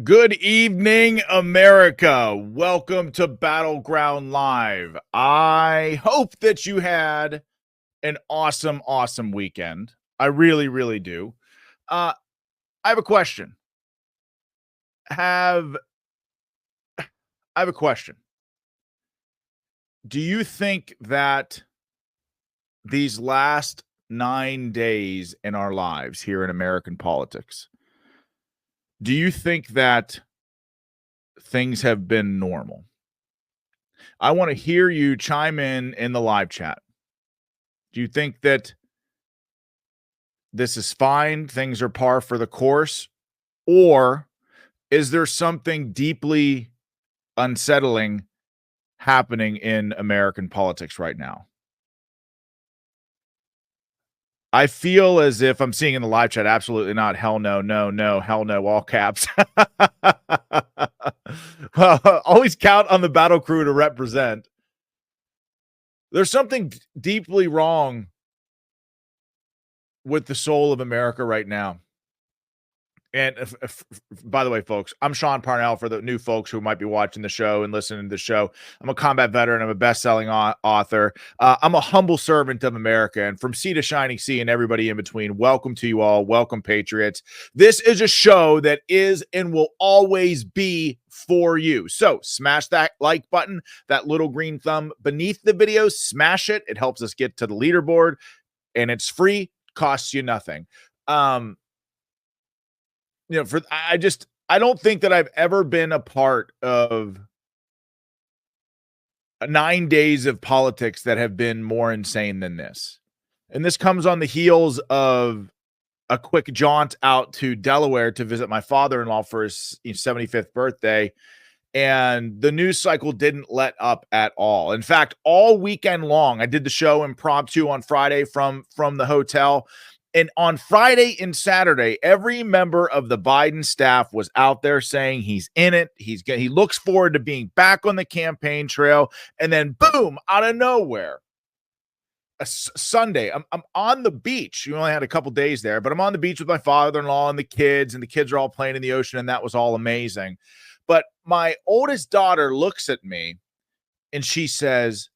Good evening, America. Welcome to Battleground Live. I hope that you had an awesome weekend. I really do. I have a question. Have I have a question. Do you think that these last 9 days in our lives here in American politics, do you think that things have been normal? I want to hear you chime in the live chat. Do you think that this is fine, things are par for the course, or is there something deeply unsettling happening in American politics right now? I feel as if I'm seeing in the live chat, absolutely not. Hell no, no, no, hell no, all caps. Well, always count on the battle crew to represent. There's something deeply wrong with the soul of America right now. And by the way, folks, I'm Sean Parnell for the new folks who might be watching the show and listening to the show. I'm a combat veteran. I'm a best-selling author. I'm a humble servant of America. And from sea to shining sea and everybody in between, welcome to you all. Welcome, Patriots. This is a show that is and will always be for you. So smash that like button, that little green thumb beneath the video. Smash it. It helps us get to the leaderboard. And it's free. Costs you nothing. I don't think that I've ever been a part of 9 days of politics that have been more insane than this. And this comes on the heels of a quick jaunt out to Delaware to visit my father-in-law for his 75th birthday. And the news cycle didn't let up at all. In fact, all weekend long, I did the show impromptu on Friday from the hotel. And on Friday and Saturday, every member of the Biden staff was out there saying he's in it. He looks forward to being back on the campaign trail. And then boom, out of nowhere, Sunday, I'm on the beach. You only had a couple days there, but I'm on the beach with my father-in-law and the kids are all playing in the ocean. And that was all amazing. But my oldest daughter looks at me and she says,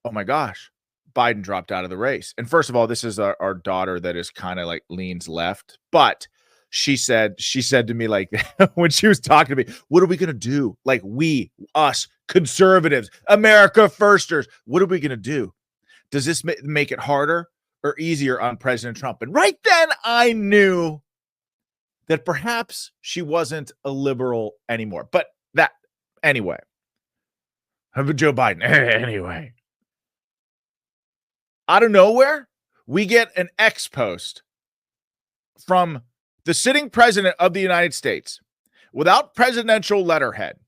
"Oh my gosh, Biden dropped out of the race." And first of all, this is our daughter that is kind of like leans left. But she said to me, like, when she was talking to me, "What are we going to do? Like, us conservatives, America firsters, what are we going to do? Does this make it harder or easier on President Trump?" And right then I knew that perhaps she wasn't a liberal anymore. But anyway, how about Joe Biden? Anyway, out of nowhere, we get an X post from the sitting president of the United States without presidential letterhead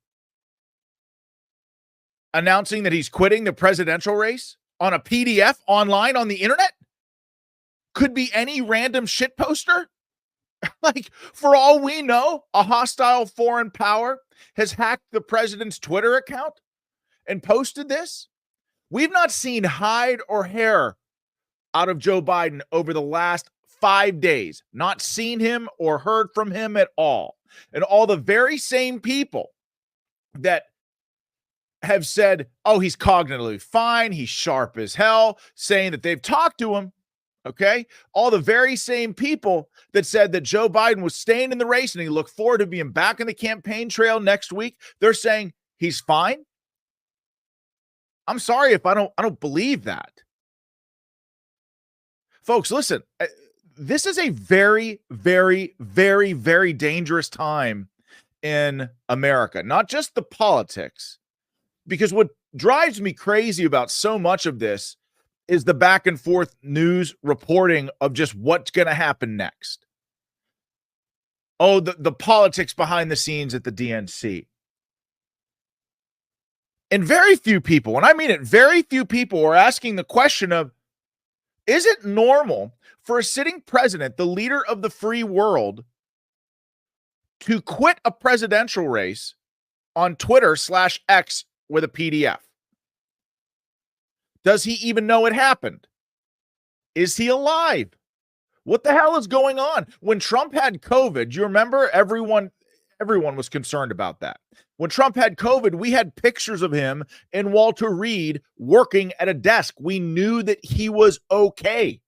announcing that he's quitting the presidential race on a PDF online on the internet. Could be any random shit poster. Like, for all we know, a hostile foreign power has hacked the president's Twitter account and posted this. We've not seen hide or hair out of Joe Biden over the last 5 days, not seen him or heard from him at all. And all the very same people that have said, "Oh, he's cognitively fine, he's sharp as hell," saying that they've talked to him. Okay. All the very same people that said that Joe Biden was staying in the race and he looked forward to being back on the campaign trail next week, they're saying he's fine. I'm sorry if I don't believe that. Folks, listen, this is a very dangerous time in America, not just the politics, because what drives me crazy about so much of this is the back and forth news reporting of just what's going to happen next. Oh, the politics behind the scenes at the DNC. And very few people, and I mean it, very few people are asking the question of, is it normal for a sitting president, the leader of the free world, to quit a presidential race on Twitter/X with a PDF? Does he even know it happened? Is he alive? What the hell is going on? When Trump had COVID, you remember everyone Everyone was concerned about that. When Trump had COVID, we had pictures of him and Walter Reed working at a desk. We knew that he was okay.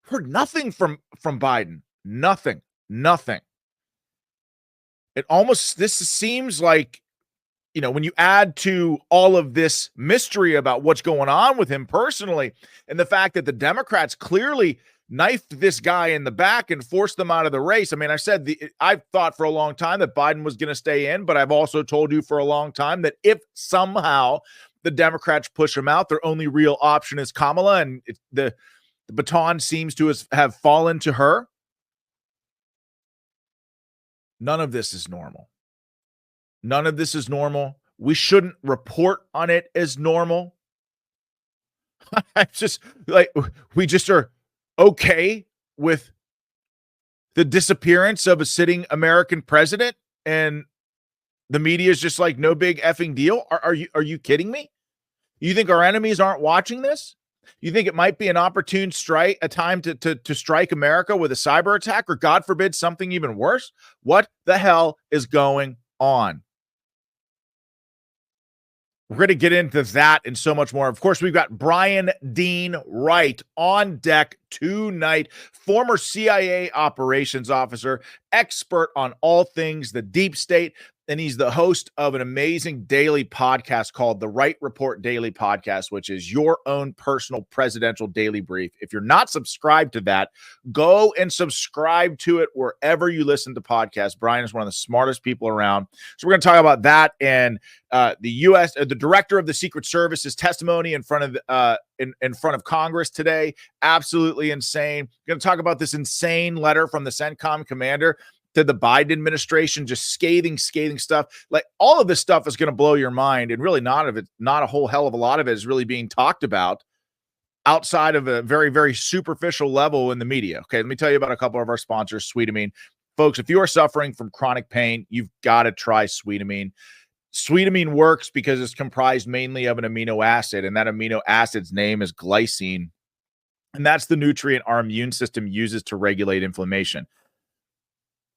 Heard nothing from Biden. Nothing. This seems like, when you add to all of this mystery about what's going on with him personally, and the fact that the Democrats clearly knifed this guy in the back and forced them out of the race. I mean, I've thought for a long time that Biden was going to stay in, but I've also told you for a long time that if somehow the Democrats push him out, their only real option is Kamala, and the baton seems to have fallen to her. None of this is normal. None of this is normal. We shouldn't report on it as normal. I just we just are okay with the disappearance of a sitting American president, and the media is just like, no big effing deal. Are you kidding me? You think our enemies aren't watching this? You think it might be an opportune strike, a time to strike America with a cyber attack, or God forbid something even worse? What the hell is going on? We're going to get into that and so much more. Of course, we've got Brian Dean Wright on deck tonight, former CIA operations officer, expert on all things the deep state, and he's the host of an amazing daily podcast called the Wright Report Daily Podcast, which is your own personal presidential daily brief. If you're not subscribed to that, go and subscribe to it wherever you listen to podcasts. Brian is one of the smartest people around. So we're going to talk about that and the director of the Secret Service's testimony in front of Congress today. Absolutely insane. We're going to talk about this insane letter from the CENTCOM commander to the Biden administration, just scathing stuff. Like, all of this stuff is going to blow your mind, and really not a whole hell of a lot of it is really being talked about outside of a very, very superficial level in the media. Okay, let me tell you about a couple of our sponsors, Sweetamine. Folks, if you are suffering from chronic pain, you've got to try Sweetamine. Sweetamine works because it's comprised mainly of an amino acid, and that amino acid's name is glycine. And that's the nutrient our immune system uses to regulate inflammation.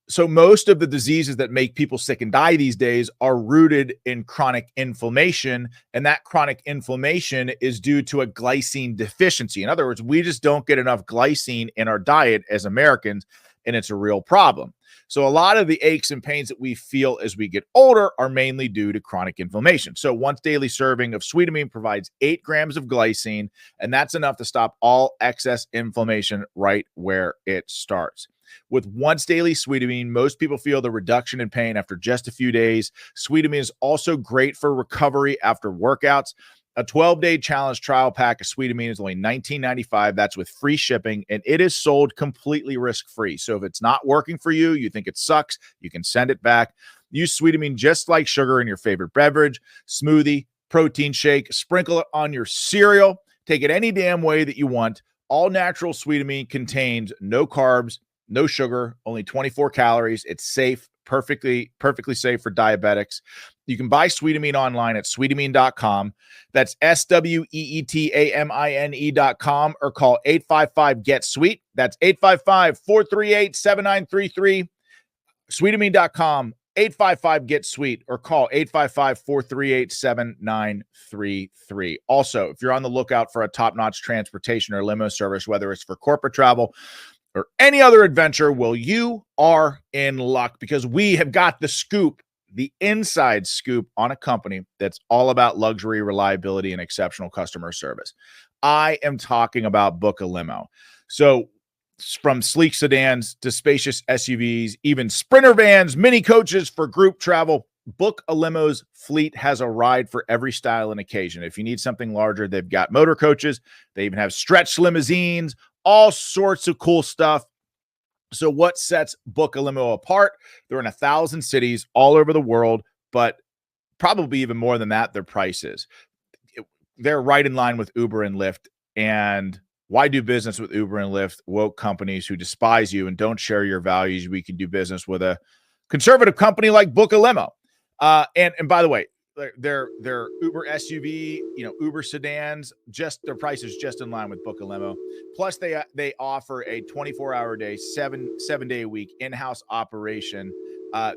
So most of the diseases that make people sick and die these days are rooted in chronic inflammation, and that chronic inflammation is due to a glycine deficiency. In other words, we just don't get enough glycine in our diet as Americans, and it's a real problem. So a lot of the aches and pains that we feel as we get older are mainly due to chronic inflammation. So once daily serving of Sweetamine provides 8 grams of glycine, and that's enough to stop all excess inflammation right where it starts. With once daily Sweetamine, most people feel the reduction in pain after just a few days. Sweetamine is also great for recovery after workouts. A 12-day challenge trial pack of Sweetamine is only $19.95. That's with free shipping, and it is sold completely risk-free. So if it's not working for you, you think it sucks, you can send it back. Use Sweetamine just like sugar in your favorite beverage, smoothie, protein shake. Sprinkle it on your cereal. Take it any damn way that you want. All natural Sweetamine contains no carbs, no sugar, only 24 calories. It's safe, perfectly safe for diabetics. You can buy Sweetamine online at sweetamine.com. That's SWEETAMINE.com, or call 855-GET-SWEET. That's 855-438-7933. Sweetamine.com, 855-GET-SWEET, or call 855-438-7933. Also, if you're on the lookout for a top-notch transportation or limo service, whether it's for corporate travel or any other adventure, well, you are in luck, because we have got the scoop, the inside scoop on a company that's all about luxury, reliability, and exceptional customer service. I am talking about Book a Limo. So from sleek sedans to spacious SUVs, even sprinter vans, mini coaches for group travel, Book a Limo's fleet has a ride for every style and occasion. If you need something larger, they've got motor coaches. They even have stretch limousines, all sorts of cool stuff. So what sets Book a Limo apart? They're in 1,000 cities all over the world, but probably even more than that, their prices. They're right in line with Uber and Lyft. And why do business with Uber and Lyft, woke companies who despise you and don't share your values? We can do business with a conservative company like Book a Limo. And by the way, their Uber SUV, Uber sedans, just their price is just in line with Book a Limo. Plus, they offer a 24-hour day, seven day a week in-house operation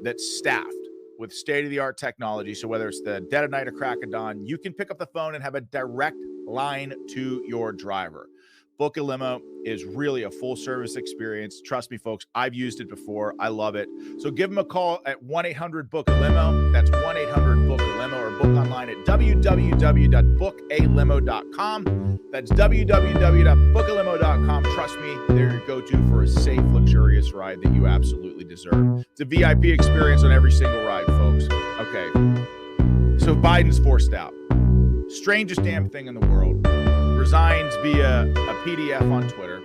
that's staffed with state-of-the-art technology. So whether it's the dead of night or crack of dawn, you can pick up the phone and have a direct line to your driver. Book a Limo is really a full-service experience. Trust me, folks, I've used it before. I love it. So give them a call at 1-800-BOOK-A-LIMO. That's 1-800-BOOK-A-LIMO, or book online at www.bookalimo.com. That's www.bookalimo.com. Trust me, they're your go-to for a safe, luxurious ride that you absolutely deserve. It's a VIP experience on every single ride, folks. Okay, so Biden's forced out. Strangest damn thing in the world. Resigns via a PDF on Twitter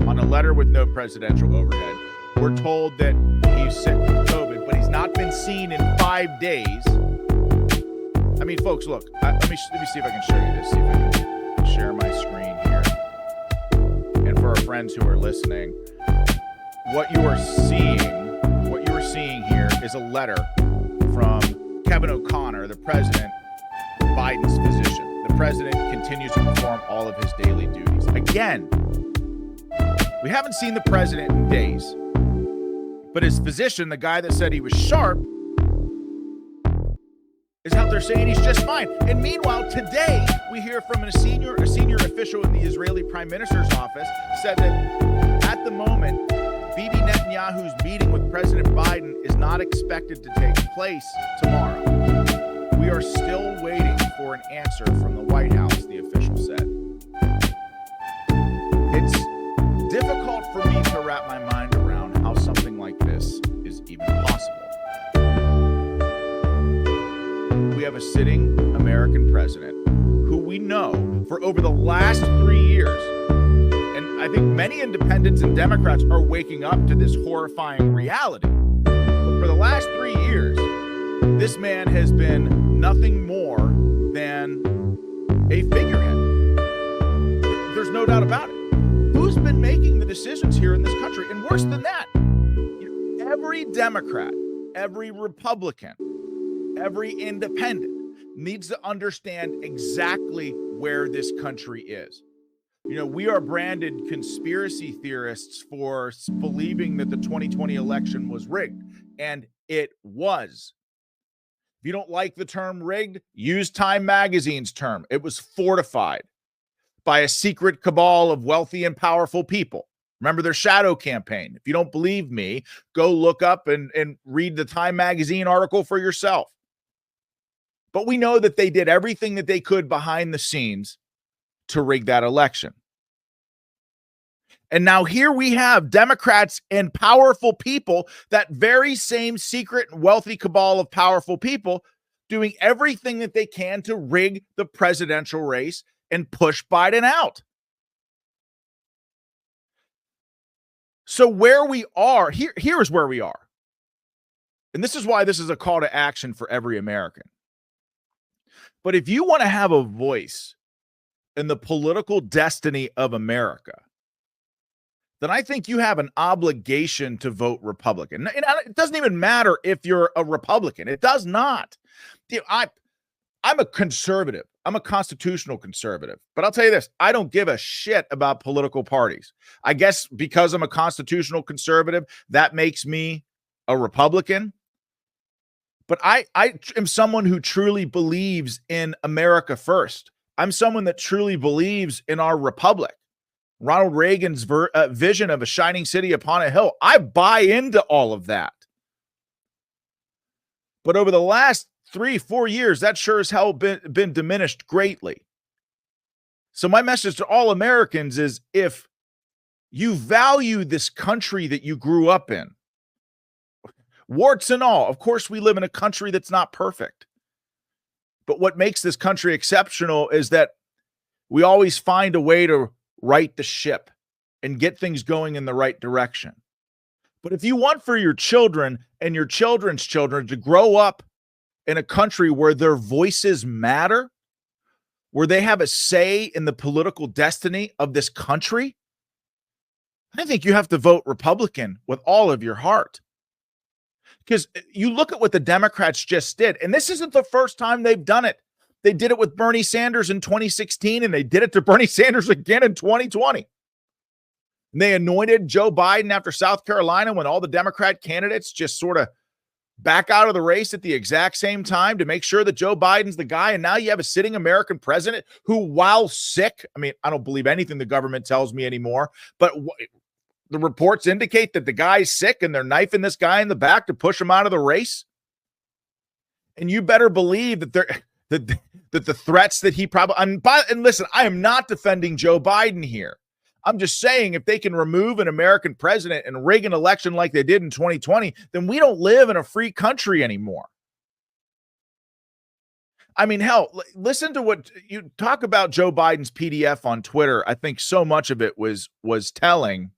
on a letter with no presidential overhead. We're told that he's sick with COVID, but he's not been seen in 5 days. I mean, folks, look, let me see if I can show you this. See if I can share my screen here. And for our friends who are listening, what you are seeing here is a letter from Kevin O'Connor, the president, Biden's physician. The president continues to perform all of his daily duties. Again, we haven't seen the president in days, but his physician, the guy that said he was sharp, is out there saying he's just fine. And meanwhile, today, we hear from a senior official in the Israeli prime minister's office said that at the moment, Bibi Netanyahu's meeting with President Biden is not expected to take place tomorrow. We are still waiting for an answer from the White House, the official said. It's difficult for me to wrap my mind around how something like this is even possible. We have a sitting American president who we know for over the last 3 years, and I think many independents and Democrats are waking up to this horrifying reality. But for the last 3 years, this man has been nothing more than a figurehead. There's no doubt about it. Who's been making the decisions here in this country? And worse than that, every Democrat, every Republican, every independent needs to understand exactly where this country is. We are branded conspiracy theorists for believing that the 2020 election was rigged, and it was. If you don't like the term rigged, use Time Magazine's term. It was fortified by a secret cabal of wealthy and powerful people. Remember their shadow campaign. If you don't believe me, go look up and read the Time Magazine article for yourself. But we know that they did everything that they could behind the scenes to rig that election. And now here we have Democrats and powerful people, that very same secret and wealthy cabal of powerful people, doing everything that they can to rig the presidential race and push Biden out. So where we are, here is where we are. And this is why this is a call to action for every American. But if you want to have a voice in the political destiny of America, then I think you have an obligation to vote Republican. And it doesn't even matter if you're a Republican. It does not. I'm a conservative. I'm a constitutional conservative. But I'll tell you this, I don't give a shit about political parties. I guess because I'm a constitutional conservative, that makes me a Republican. But I am someone who truly believes in America first. I'm someone that truly believes in our republic. Ronald Reagan's vision of a shining city upon a hill. I buy into all of that. But over the last 3-4 years, that sure as hell been diminished greatly. So my message to all Americans is, if you value this country that you grew up in, warts and all, of course we live in a country that's not perfect. But what makes this country exceptional is that we always find a way to right the ship and get things going in the right direction. But if you want for your children and your children's children to grow up in a country where their voices matter, where they have a say in the political destiny of this country, I think you have to vote Republican with all of your heart. Because you look at what the Democrats just did, and this isn't the first time they've done it. They did it with Bernie Sanders in 2016, and they did it to Bernie Sanders again in 2020. And they anointed Joe Biden after South Carolina when all the Democrat candidates just sort of back out of the race at the exact same time to make sure that Joe Biden's the guy. And now you have a sitting American president who, while sick, I mean, I don't believe anything the government tells me anymore, but the reports indicate that the guy's sick and they're knifing this guy in the back to push him out of the race. And you better believe that that the threats that he probably, and listen, I am not defending Joe Biden here. I'm just saying if they can remove an American president and rig an election like they did in 2020, then we don't live in a free country anymore. I mean, hell, listen to what you talk about Joe Biden's PDF on Twitter. I think so much of it was telling.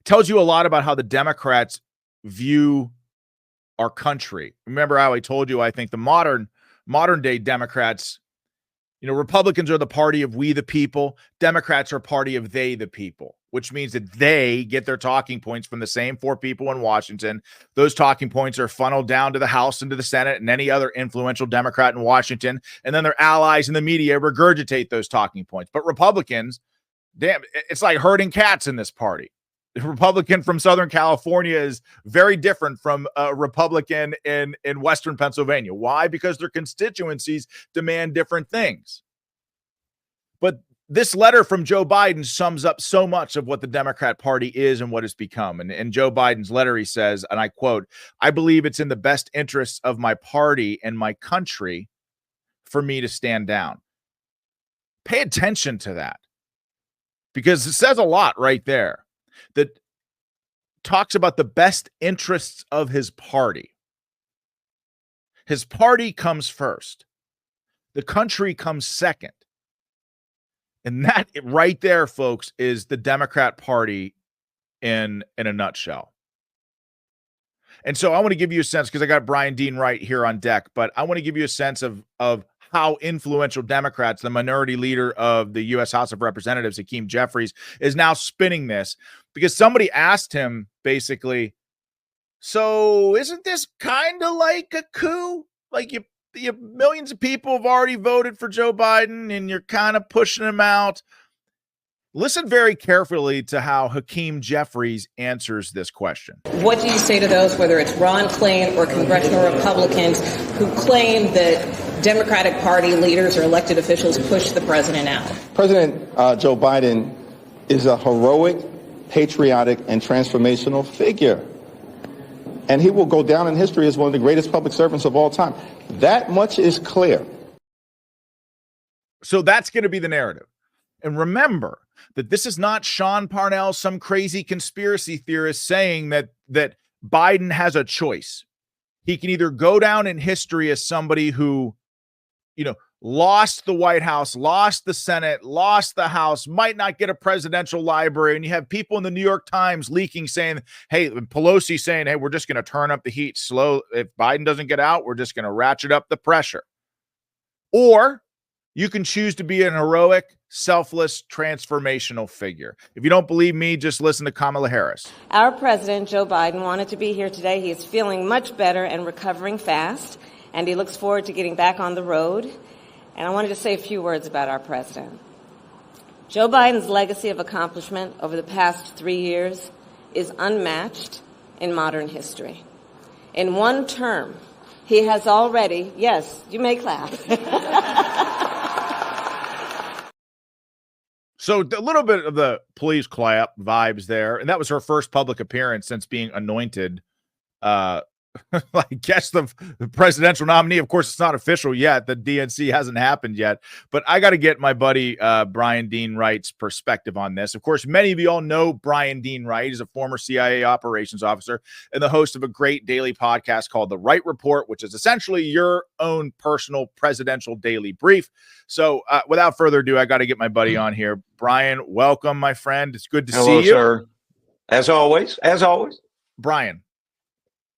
Tells you a lot about how the Democrats view our country. Remember how I told you, I think the modern day Democrats, Republicans are the party of we the people. Democrats are party of they the people, which means that they get their talking points from the same four people in Washington. Those talking points are funneled down to the House and to the Senate and any other influential Democrat in Washington. And then their allies in the media regurgitate those talking points. But Republicans, damn, it's like herding cats in this party. The Republican from Southern California is very different from a Republican in Western Pennsylvania. Why? Because their constituencies demand different things. But this letter from Joe Biden sums up so much of what the Democrat Party is and what it's become. And in Joe Biden's letter, he says, and I quote, "I believe it's in the best interests of my party and my country for me to stand down." Pay attention to that, because it says a lot right there. That talks about the best interests of his party. His party comes first. The country comes second. And that right there, folks, is the Democrat Party in a nutshell. And so I want to give you a sense, because I got Brian Dean Wright here on deck, but I want to give you a sense of how influential Democrats, the minority leader of the U.S. House of Representatives, Hakeem Jeffries, is now spinning this, because somebody asked him basically, so isn't this kind of like a coup? Like you millions of people have already voted for Joe Biden and you're kind of pushing him out. Listen very carefully to how Hakeem Jeffries answers this question. What do you say to those, whether it's Ron Klain or congressional Republicans, who claim that Democratic Party leaders or elected officials pushed the president out? President Joe Biden is a heroic, patriotic, and transformational figure. And he will go down in history as one of the greatest public servants of all time. That much is clear. So that's going to be the narrative. And remember that this is not Sean Parnell, some crazy conspiracy theorist, saying that Biden has a choice. He can either go down in history as somebody who, lost the White House, lost the Senate, lost the House, might not get a presidential library. And you have people in the New York Times leaking saying, hey, Pelosi saying, hey, we're just going to turn up the heat slow. If Biden doesn't get out, we're just going to ratchet up the pressure. Or you can choose to be an heroic, selfless, transformational figure. If you don't believe me, just listen to Kamala Harris. Our president, Joe Biden, wanted to be here today. He is feeling much better and recovering fast, and he looks forward to getting back on the road. And I wanted to say a few words about our president. Joe Biden's legacy of accomplishment over the past 3 years is unmatched in modern history. In one term, he has already, yes, you may clap. So a little bit of the please clap vibes there. And that was her first public appearance since being anointed. I guess the presidential nominee. Of course, it's not official yet. The DNC hasn't happened yet. But I got to get my buddy Brian Dean Wright's perspective on this. Of course, many of you all know Brian Dean Wright. He's a former CIA operations officer and the host of a great daily podcast called The Wright Report, which is essentially your own personal presidential daily brief. So without further ado, I got to get my buddy on here. Brian, welcome, my friend. It's good to see you. Hello, sir. As always. Brian,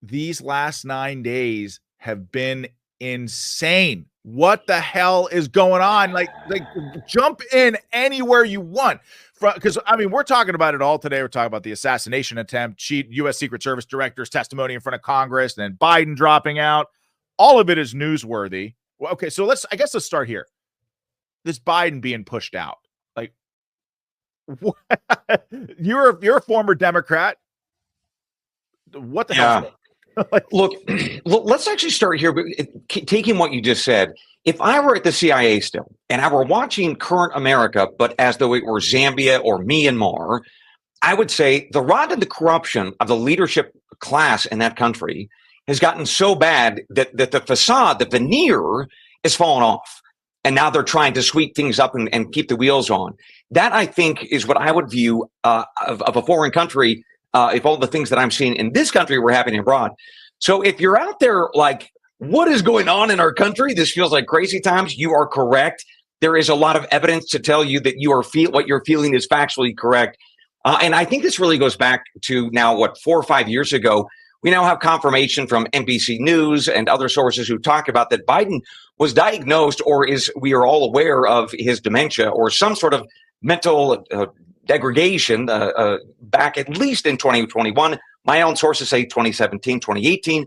these last 9 days have been insane. What the hell is going on? Like jump in anywhere you want. because I mean, we're talking about it all today. We're talking about the assassination attempt, U.S. Secret Service director's testimony in front of Congress, and then Biden dropping out. All of it is newsworthy. Well, okay, so let's start here. This Biden being pushed out. Like, you're a former Democrat. What the hell? Look, let's actually start here. Taking what you just said, if I were at the CIA still and I were watching current America, but as though it were Zambia or Myanmar, I would say the rot and the corruption of the leadership class in that country has gotten so bad that the facade, the veneer, is fallen off. And now they're trying to sweep things up and keep the wheels on. That, I think, is what I would view of a foreign country if all the things that I'm seeing in this country were happening abroad. So if you're out there like, what is going on in our country? This feels like crazy times. You are correct. There is a lot of evidence to tell you that what you're feeling is factually correct. And I think this really goes back to now, 4 or 5 years ago. We now have confirmation from NBC News and other sources who talk about that Biden was diagnosed, or we are all aware of his dementia or some sort of mental degradation back at least in 2021. My own sources say 2017, 2018.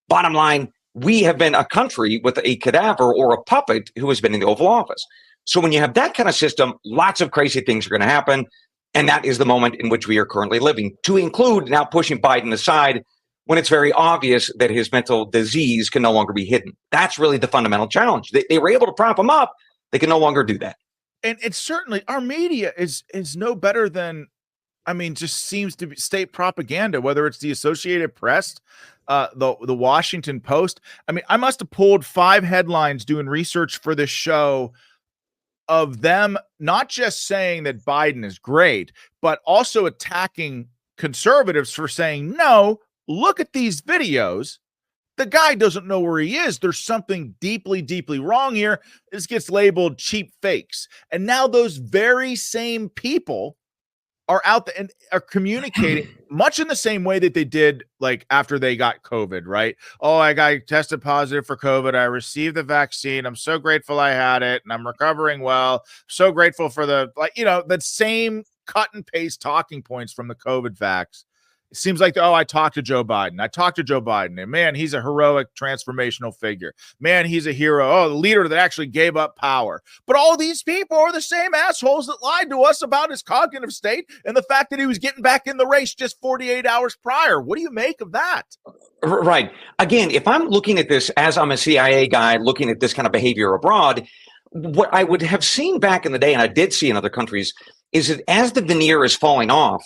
Bottom line, we have been a country with a cadaver or a puppet who has been in the Oval Office. So when you have that kind of system, lots of crazy things are going to happen. And that is the moment in which we are currently living, to include now pushing Biden aside when it's very obvious that his mental disease can no longer be hidden. That's really the fundamental challenge. They were able to prop him up. They can no longer do that. And it's certainly, our media is no better than, I mean, just seems to be state propaganda, whether it's the Associated Press, the Washington Post. I mean, I must have pulled 5 headlines doing research for this show of them not just saying that Biden is great, but also attacking conservatives for saying, no, look at these videos. The guy doesn't know where he is. There's something deeply, deeply wrong here. This gets labeled cheap fakes. And now those very same people are out there and are communicating much in the same way that they did like after they got COVID, right? Oh, I got tested positive for COVID. I received the vaccine. I'm so grateful I had it and I'm recovering well. So grateful for that same cut and paste talking points from the COVID vax. It seems like, I talked to Joe Biden. I talked to Joe Biden, and man, he's a heroic, transformational figure. Man, he's a hero. Oh, the leader that actually gave up power. But all these people are the same assholes that lied to us about his cognitive state and the fact that he was getting back in the race just 48 hours prior. What do you make of that? Right. Again, if I'm looking at this as I'm a CIA guy looking at this kind of behavior abroad, what I would have seen back in the day, and I did see in other countries, is that as the veneer is falling off,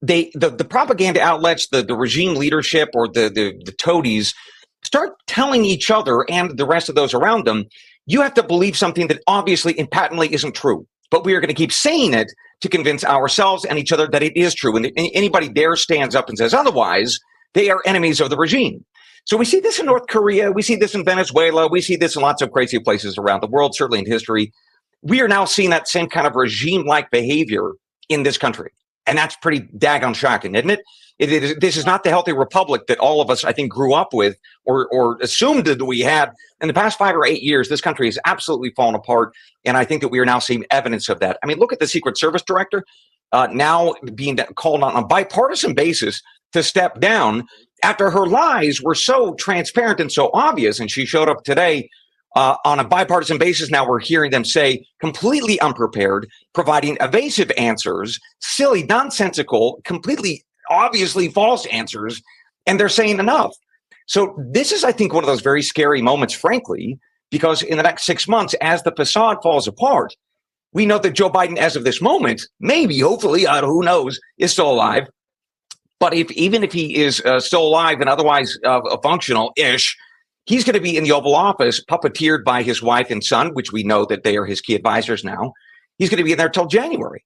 the propaganda outlets, the regime leadership, or the toadies start telling each other and the rest of those around them, you have to believe something that obviously and patently isn't true. But we are going to keep saying it to convince ourselves and each other that it is true. And anybody there stands up and says otherwise, they are enemies of the regime. So we see this in North Korea. We see this in Venezuela. We see this in lots of crazy places around the world, certainly in history. We are now seeing that same kind of regime-like behavior in this country. And that's pretty daggone shocking, isn't it? This is not the healthy republic that all of us, I think, grew up with or assumed that we had. In the past 5 or 8 years, this country has absolutely fallen apart. And I think that we are now seeing evidence of that. I mean, look at the Secret Service director now being called on a bipartisan basis to step down after her lies were so transparent and so obvious. And she showed up today on a bipartisan basis. Now we're hearing them say completely unprepared, providing evasive answers, silly, nonsensical, completely obviously false answers, and they're saying enough. So this is, I think, one of those very scary moments, frankly, because in the next 6 months, as the facade falls apart, we know that Joe Biden, as of this moment, maybe, hopefully, who knows, is still alive. But even if he is still alive and otherwise functional-ish, he's going to be in the Oval Office, puppeteered by his wife and son, which we know that they are his key advisors now. He's going to be in there till January.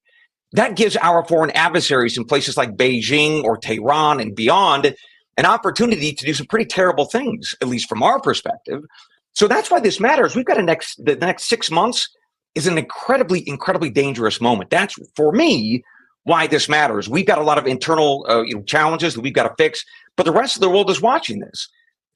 That gives our foreign adversaries in places like Beijing or Tehran and beyond an opportunity to do some pretty terrible things, at least from our perspective. So that's why this matters. We've got the next 6 months is an incredibly, incredibly dangerous moment. That's, for me, why this matters. We've got a lot of internal challenges that we've got to fix, but the rest of the world is watching this.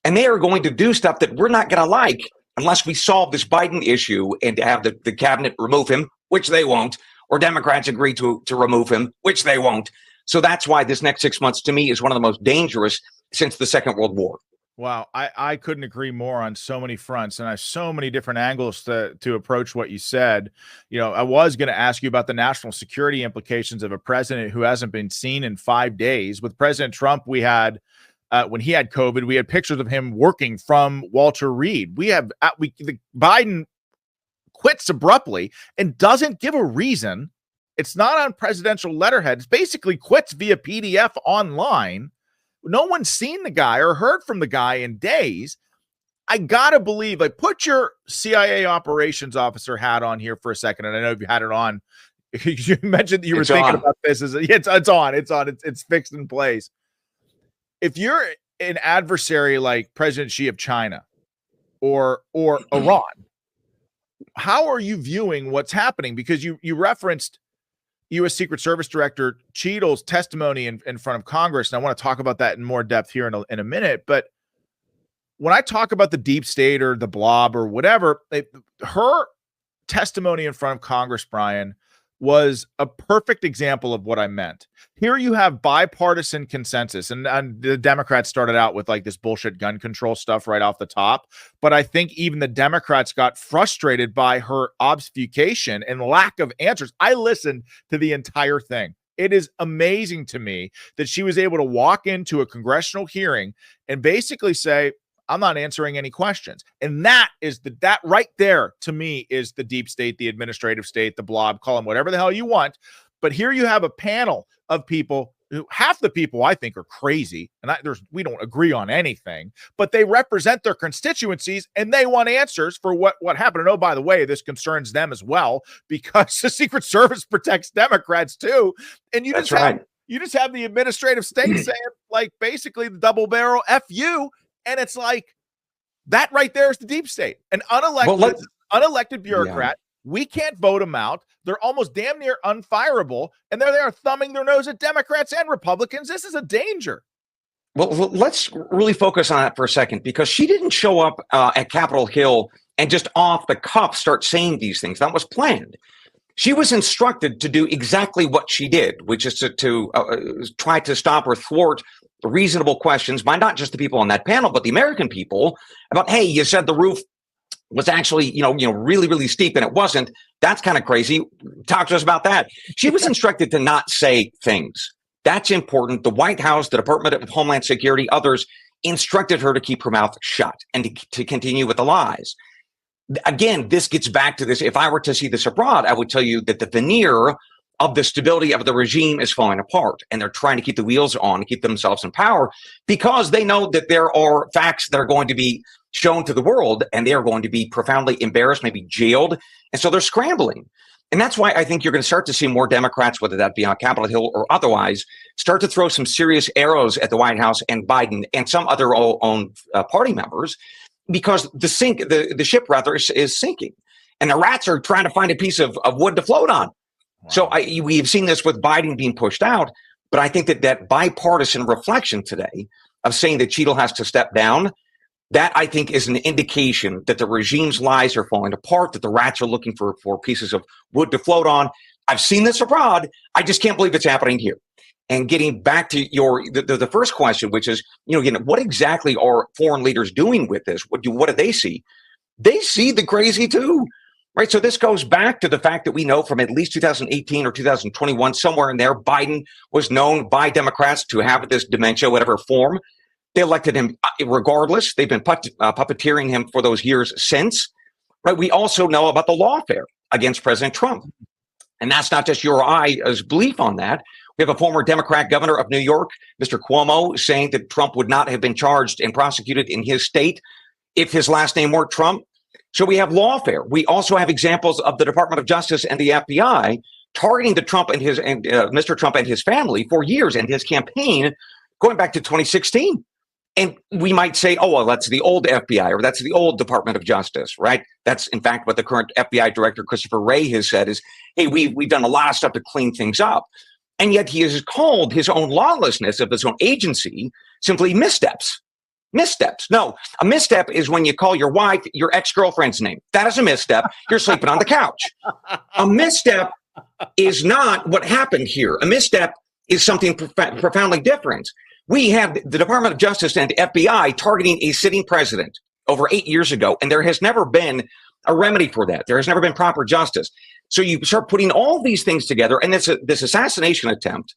And they are going to do stuff that we're not going to like unless we solve this Biden issue and have the cabinet remove him, which they won't, or Democrats agree to remove him, which they won't. So that's why this next 6 months to me is one of the most dangerous since the Second World War. Wow, I couldn't agree more on so many fronts, and I have so many different angles to approach what you said. You know, I was going to ask you about the national security implications of a president who hasn't been seen in 5 days. With President Trump, we had when he had COVID, we had pictures of him working from Walter Reed. Biden quits abruptly and doesn't give a reason. It's not on presidential letterhead. It's basically quits via PDF online. No one's seen the guy or heard from the guy in days. I gotta believe, like, put your CIA operations officer hat on here for a second. And I know you had it on. You mentioned that you were thinking about this. It's on. It's fixed in place. If you're an adversary like President Xi of China or Iran, how are you viewing what's happening? Because you referenced U.S. Secret Service Director Cheadle's testimony in front of Congress, and I want to talk about that in more depth here in a minute. But when I talk about the deep state or the blob or whatever, her testimony in front of Congress, Brian, was a perfect example of what I meant. Here you have bipartisan consensus, and the Democrats started out with like this bullshit gun control stuff right off the top. But I think even the Democrats got frustrated by her obfuscation and lack of answers. I listened to the entire thing. It is amazing to me that she was able to walk into a congressional hearing and basically say, I'm not answering any questions. And that right there to me is the deep state, the administrative state, the blob, call them whatever the hell you want. But here you have a panel of people who half the people I think are crazy. And we don't agree on anything, but they represent their constituencies and they want answers for what happened. And oh, by the way, this concerns them as well because the Secret Service protects Democrats too. And you just have the administrative state saying like basically the double barrel F you. And it's like that right there is the deep state. An unelected bureaucrat. Yeah. We can't vote them out. They're almost damn near unfireable. And there they are thumbing their nose at Democrats and Republicans. This is a danger. Well, let's really focus on that for a second, because she didn't show up at Capitol Hill and just off the cuff start saying these things. That was planned. She was instructed to do exactly what she did, which is to try to stop or thwart reasonable questions by not just the people on that panel, but the American people about, hey, you said the roof was actually, really, really steep and it wasn't. That's kind of crazy. Talk to us about that. She was instructed to not say things. That's important. The White House, the Department of Homeland Security, others instructed her to keep her mouth shut and to continue with the lies. Again, this gets back to this. If I were to see this abroad, I would tell you that the veneer of the stability of the regime is falling apart, and they're trying to keep the wheels on and keep themselves in power because they know that there are facts that are going to be shown to the world and they are going to be profoundly embarrassed, maybe jailed. And so they're scrambling. And that's why I think you're going to start to see more Democrats, whether that be on Capitol Hill or otherwise, start to throw some serious arrows at the White House and Biden and some other own party members, because the ship is sinking and the rats are trying to find a piece of wood to float on. Wow. So we've seen this with Biden being pushed out, but I think that bipartisan reflection today of saying that Cheadle has to step down, that I think is an indication that the regime's lies are falling apart, that the rats are looking for pieces of wood to float on. I've seen this abroad. I just can't believe it's happening here. And getting back to the first question, which is, again, what exactly are foreign leaders doing with this? What do they see? They see the crazy too. Right. So this goes back to the fact that we know from at least 2018 or 2021, somewhere in there, Biden was known by Democrats to have this dementia, whatever form. They elected him regardless. They've been puppeteering him for those years since. Right. We also know about the lawfare against President Trump. And that's not just your or I's belief on that. We have a former Democrat governor of New York, Mr. Cuomo, saying that Trump would not have been charged and prosecuted in his state if his last name weren't Trump. So we have lawfare. We also have examples of the Department of Justice and the FBI targeting Mr. Trump and his family for years and his campaign going back to 2016. And we might say, oh, well, that's the old FBI or that's the old Department of Justice, right? That's, in fact, what the current FBI director, Christopher Wray, has said is, hey, we've done a lot of stuff to clean things up. And yet he has called his own lawlessness of his own agency simply missteps. Missteps. No, a misstep is when you call your wife your ex-girlfriend's name. That is a misstep. You're sleeping on the couch. A misstep is not what happened here. A misstep is something profoundly different. We have the Department of Justice and FBI targeting a sitting president over 8 years ago, and there has never been a remedy for that. There has never been proper justice. So you start putting all these things together, and this assassination attempt,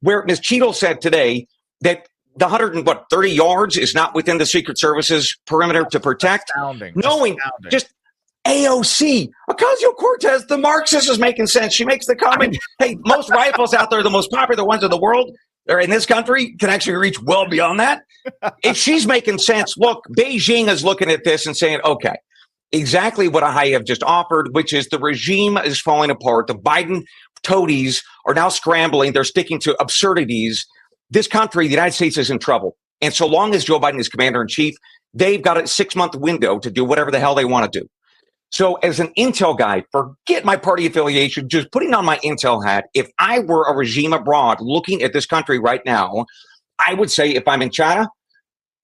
where Ms. Cheadle said today that the 130 yards is not within the Secret Service's perimeter to protect. Knowing just AOC, Ocasio-Cortez, the Marxist, is making sense. She makes the comment, hey, most rifles out there, the most popular ones in the world, or in this country, can actually reach well beyond that. If she's making sense, look, Beijing is looking at this and saying, okay, exactly what I have just offered, which is the regime is falling apart. The Biden toadies are now scrambling. They're sticking to absurdities. This country, the United States, is in trouble. And so long as Joe Biden is commander-in-chief, they've got a 6-month window to do whatever the hell they want to do. So as an intel guy, forget my party affiliation, just putting on my intel hat, if I were a regime abroad looking at this country right now, I would say if I'm in China,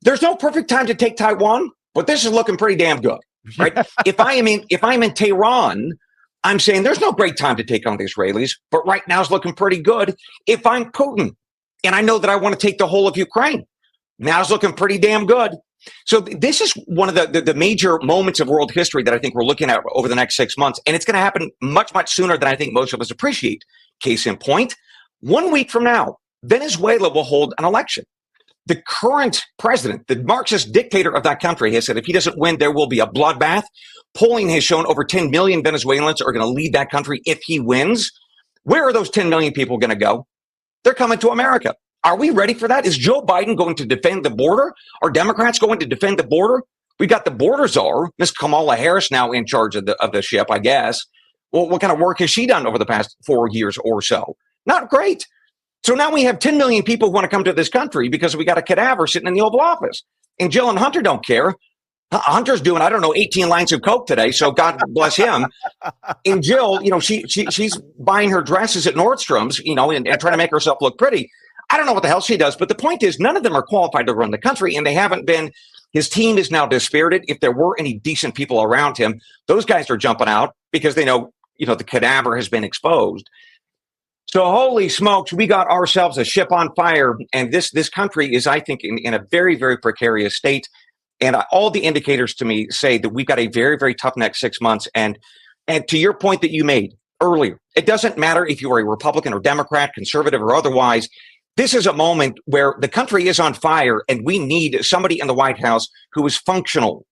there's no perfect time to take Taiwan, but this is looking pretty damn good, right? If I'm in Tehran, I'm saying there's no great time to take on the Israelis, but right now is looking pretty good. If I'm Putin and I know that I want to take the whole of Ukraine, now it's looking pretty damn good. So this is one of the major moments of world history that I think we're looking at over the next 6 months. And it's going to happen much, much sooner than I think most of us appreciate. Case in point, 1 week from now, Venezuela will hold an election. The current president, the Marxist dictator of that country, has said if he doesn't win, there will be a bloodbath. Polling has shown over 10 million Venezuelans are going to leave that country if he wins. Where are those 10 million people going to go? They're coming to America. Are we ready for that? Is Joe Biden going to defend the border? Are Democrats going to defend the border? We got the border czar, Miss Kamala Harris, now in charge of the ship, I guess. Well, what kind of work has she done over the past 4 years or so? Not great. So now we have 10 million people who want to come to this country because we got a cadaver sitting in the Oval Office. And Jill and Hunter don't care. Hunter's doing, 18 lines of coke today, so God bless him. And Jill, she's buying her dresses at Nordstrom's, and trying to make herself look pretty. I don't know what the hell she does, but the point is none of them are qualified to run the country, and they haven't been. His team is now dispirited. If there were any decent people around him, those guys are jumping out because they know, the cadaver has been exposed. So holy smokes, we got ourselves a ship on fire, and this country is, I think, in a very, very precarious state. And all the indicators to me say that we've got a very, very tough next 6 months. And to your point that you made earlier, it doesn't matter if you are a Republican or Democrat, conservative or otherwise. This is a moment where the country is on fire and we need somebody in the White House who is functional.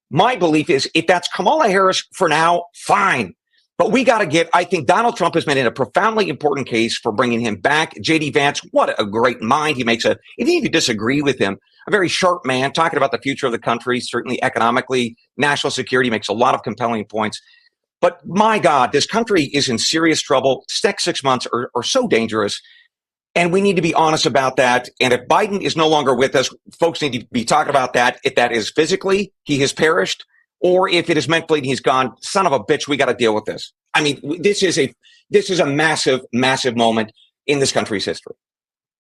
My belief is if that's Kamala Harris for now, fine. But we got to get, I think Donald Trump has made a profoundly important case for bringing him back. J.D. Vance, what a great mind. He makes even if you disagree with him, a very sharp man talking about the future of the country, certainly economically, national security, makes a lot of compelling points. But my God, this country is in serious trouble. Next 6 months are so dangerous. And we need to be honest about that. And if Biden is no longer with us, folks need to be talking about that. If that is physically, he has perished, or if it is mentally and he's gone, son of a bitch, we got to deal with this. I mean, this is a massive, massive moment in this country's history.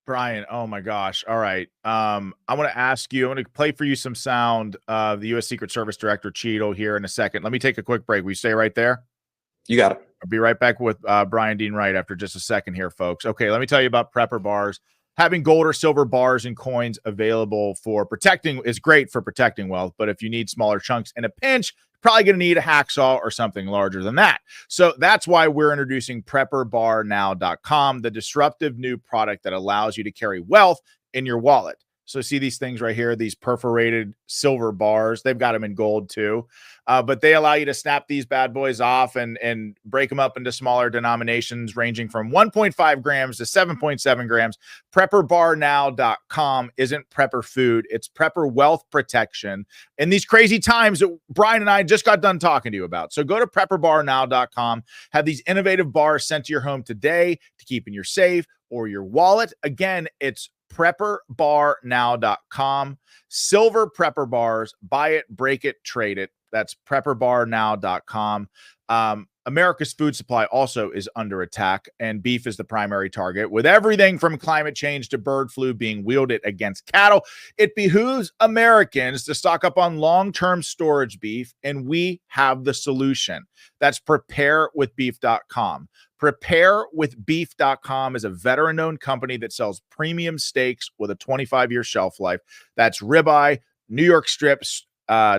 Brian, oh my gosh. All right. I want to ask you, I want to play for you some sound of the U.S. Secret Service Director Cheadle here in a second. Let me take a quick break. Will you stay right there? You got it. I'll be right back with Brian Dean Wright after just a second here, folks. Okay, let me tell you about Prepper Bars. Having gold or silver bars and coins available for protecting is great for protecting wealth, but if you need smaller chunks in a pinch, you're probably going to need a hacksaw or something larger than that. So that's why we're introducing PrepperBarNow.com, the disruptive new product that allows you to carry wealth in your wallet. So see these things right here, these perforated silver bars. They've got them in gold too, but they allow you to snap these bad boys off and break them up into smaller denominations ranging from 1.5 grams to 7.7 grams. PrepperBarNow.com isn't prepper food. It's prepper wealth protection in these crazy times that Brian and I just got done talking to you about. So go to PrepperBarNow.com, have these innovative bars sent to your home today to keep in your safe or your wallet. Again, it's PrepperBarNow.com. Silver Prepper Bars. Buy it, break it, trade it. That's PrepperBarNow.com. America's food supply also is under attack, and beef is the primary target, with everything from climate change to bird flu being wielded against cattle. It behooves Americans to stock up on long-term storage beef, and we have the solution. That's preparewithbeef.com. Preparewithbeef.com is a veteran-owned company that sells premium steaks with a 25-year shelf life. That's ribeye, New York strips,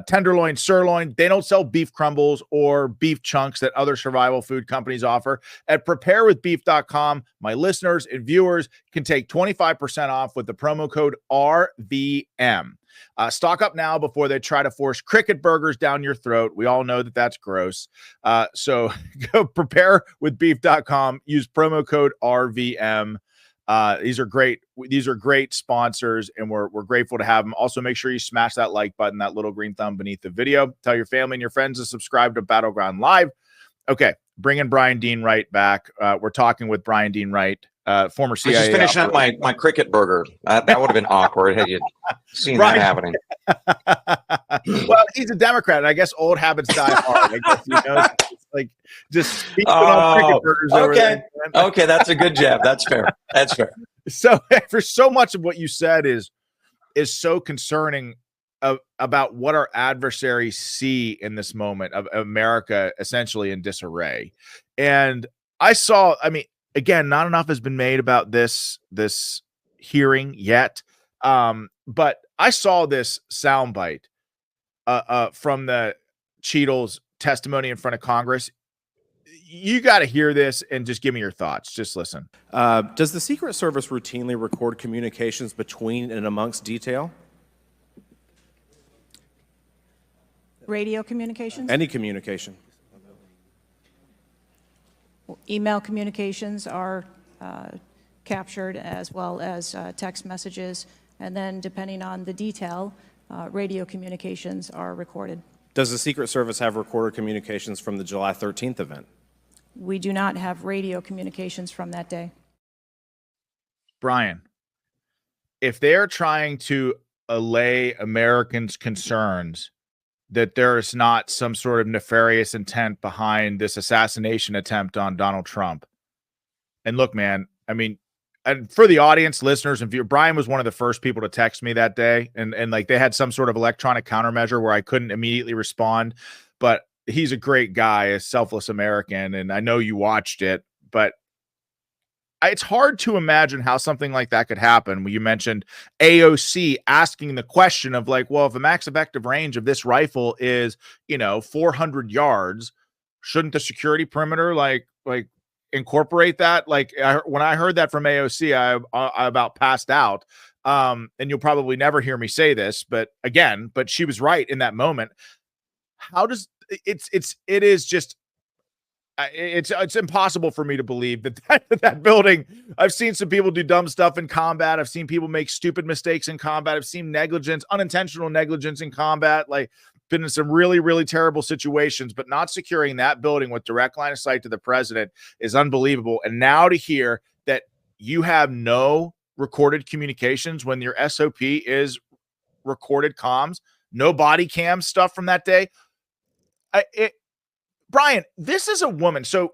tenderloin, sirloin. They don't sell beef crumbles or beef chunks that other survival food companies offer. At preparewithbeef.com, my listeners and viewers can take 25% off with the promo code RVM. Stock up now before they try to force cricket burgers down your throat. We all know that that's gross. So go preparewithbeef.com, use promo code RVM. These are great sponsors, and we're grateful to have them. Also, make sure you smash that like button, that little green thumb beneath the video. Tell your family and your friends to subscribe to Battleground Live. Okay, bringing Brian Dean Wright back. We're talking with Brian Dean Wright, former CIA. I just finishing up my cricket burger. That would have been awkward had you seen Brian, that happening. Well, he's a Democrat, and I guess old habits die hard. I guess, you know, it's like just on cricket burgers. Okay, okay, that's a good jab. That's fair. That's fair. So, for so much of what you said is so concerning about what our adversaries see in this moment of America essentially in disarray. And I mean, again, not enough has been made about this hearing yet. But I saw this soundbite from the Cheadle's testimony in front of Congress. You got to hear this and just give me your thoughts. Just listen. Does the Secret Service routinely record communications between and amongst detail? Radio communications? Any communication? Email communications are captured, as well as text messages, and then depending on the detail, radio communications are recorded. Does the Secret Service have recorded communications from the July 13th event? We do not have radio communications from that day. Brian, if they're trying to allay Americans' concerns that there is not some sort of nefarious intent behind this assassination attempt on Donald Trump. And look, man, I mean, and for the audience, listeners, and viewers, Brian was one of the first people to text me that day. And like they had some sort of electronic countermeasure where I couldn't immediately respond. But he's a great guy, a selfless American. And I know you watched it, but it's hard to imagine how something like that could happen. You mentioned AOC asking the question of like, well, if the max effective range of this rifle is, 400 yards, shouldn't the security perimeter like incorporate that? Like when I heard that from AOC, I about passed out. And you'll probably never hear me say this, but she was right in that moment. How does it is just, it's impossible for me to believe that building. I've seen some people do dumb stuff in combat. I've seen people make stupid mistakes in combat. I've seen unintentional negligence in combat, like been in some really, really terrible situations, but not securing that building with direct line of sight to the president is unbelievable. And now to hear that you have no recorded communications when your SOP is recorded comms, no body cam stuff from that day. Brian, this is a woman. So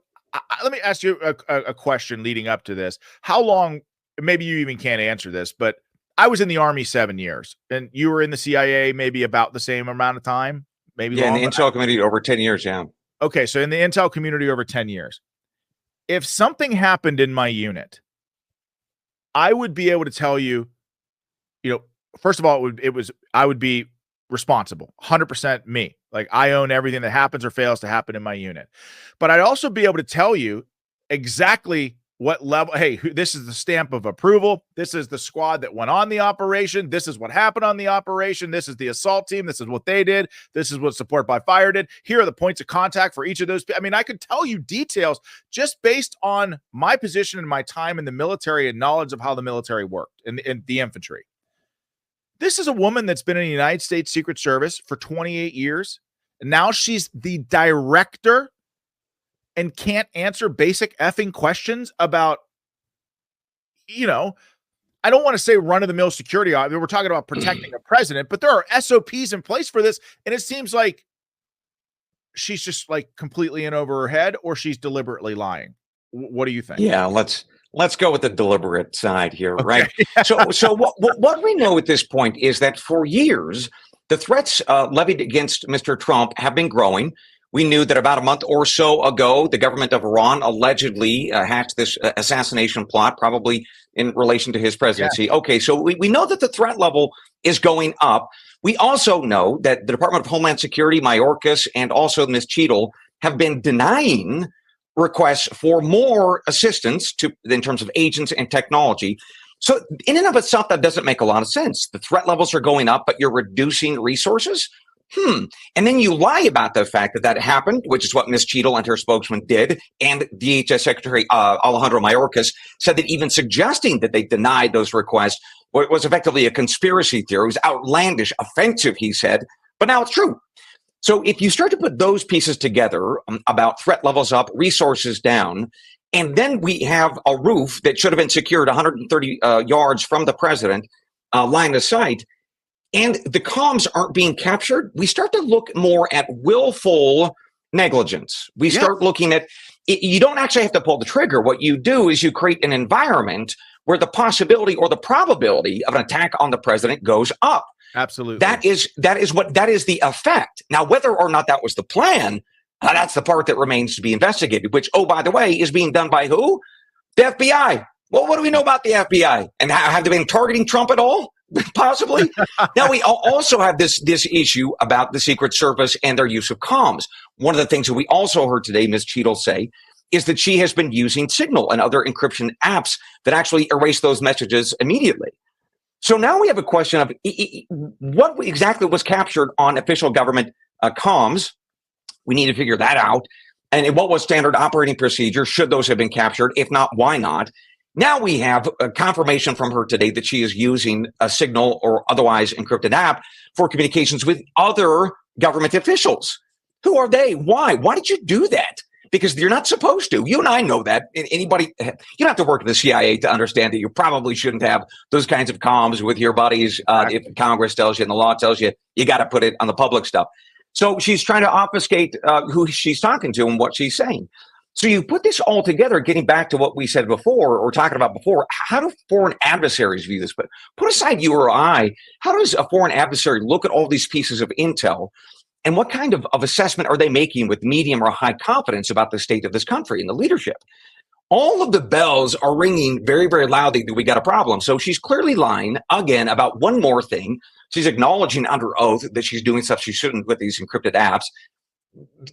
let me ask you a question leading up to this. How long, maybe you even can't answer this, but I was in the Army 7 years and you were in the CIA maybe about the same amount of time, maybe in longer. the intel community over 10 years. Yeah. Okay. So in the intel community over 10 years, if something happened in my unit, I would be able to tell you, first of all, I would be responsible, 100% me. Like I own everything that happens or fails to happen in my unit. But I'd also be able to tell you exactly what level, hey, this is the stamp of approval. This is the squad that went on the operation. This is what happened on the operation. This is the assault team. This is what they did. This is what Support by Fire did. Here are the points of contact for each of those. I mean, I could tell you details just based on my position and my time in the military and knowledge of how the military worked and the infantry. This is a woman that's been in the United States Secret Service for 28 years. And now she's the director and can't answer basic effing questions about, I don't want to say run-of-the-mill security. I mean, we're talking about protecting a president, but there are SOPs in place for this. And it seems like she's just like completely in over her head, or she's deliberately lying? What do you think? Yeah, let's go with the deliberate side here, Okay. right? So what we know at this point is that for years the threats levied against Mr. Trump have been growing. We knew that about a month or so ago, the government of Iran allegedly hatched this assassination plot, probably in relation to his presidency. Yeah. Okay, so we know that the threat level is going up. We also know that the Department of Homeland Security, Mayorkas, and also Ms. Cheadle have been denying requests for more assistance in terms of agents and technology. So in and of itself, that doesn't make a lot of sense. The threat levels are going up, but you're reducing resources. And then you lie about the fact that happened, which is what Ms. Cheadle and her spokesman did. And DHS Secretary Alejandro Mayorkas said that even suggesting that they denied those requests was effectively a conspiracy theory. It was outlandish, offensive, he said. But now it's true. So if you start to put those pieces together about threat levels up, resources down, and then we have a roof that should have been secured 130 yards from the president, line of sight, and the comms aren't being captured, we start to look more at willful negligence. We start looking at, you don't actually have to pull the trigger. What you do is you create an environment where the possibility or the probability of an attack on the president goes up. Absolutely. That is the effect. Now, whether or not that was the plan, that's the part that remains to be investigated, which, oh, by the way, is being done by who? The FBI. Well, what do we know about the FBI? And have they been targeting Trump at all? Possibly. Now, we also have this issue about the Secret Service and their use of comms. One of the things that we also heard today, Ms. Cheadle say, is that she has been using Signal and other encryption apps that actually erase those messages immediately. So now we have a question of what exactly was captured on official government comms. We need to figure that out. And what was standard operating procedure? Should those have been captured? If not, why not? Now we have a confirmation from her today that she is using a Signal or otherwise encrypted app for communications with other government officials. Who are they? Why? Why did you do that? Because you're not supposed to. You and I know that. Anybody, you don't have to work at the CIA to understand that you probably shouldn't have those kinds of comms with your buddies. If Congress tells you and the law tells you, you got to put it on the public stuff. So she's trying to obfuscate who she's talking to and what she's saying. So you put this all together, getting back to what we said before or talking about before, how do foreign adversaries view this? But put aside you or I, how does a foreign adversary look at all these pieces of intel? And what kind of assessment are they making with medium or high confidence about the state of this country and the leadership? All of the bells are ringing very, very loudly that we got a problem. So she's clearly lying again about one more thing. She's acknowledging under oath that she's doing stuff she shouldn't with these encrypted apps,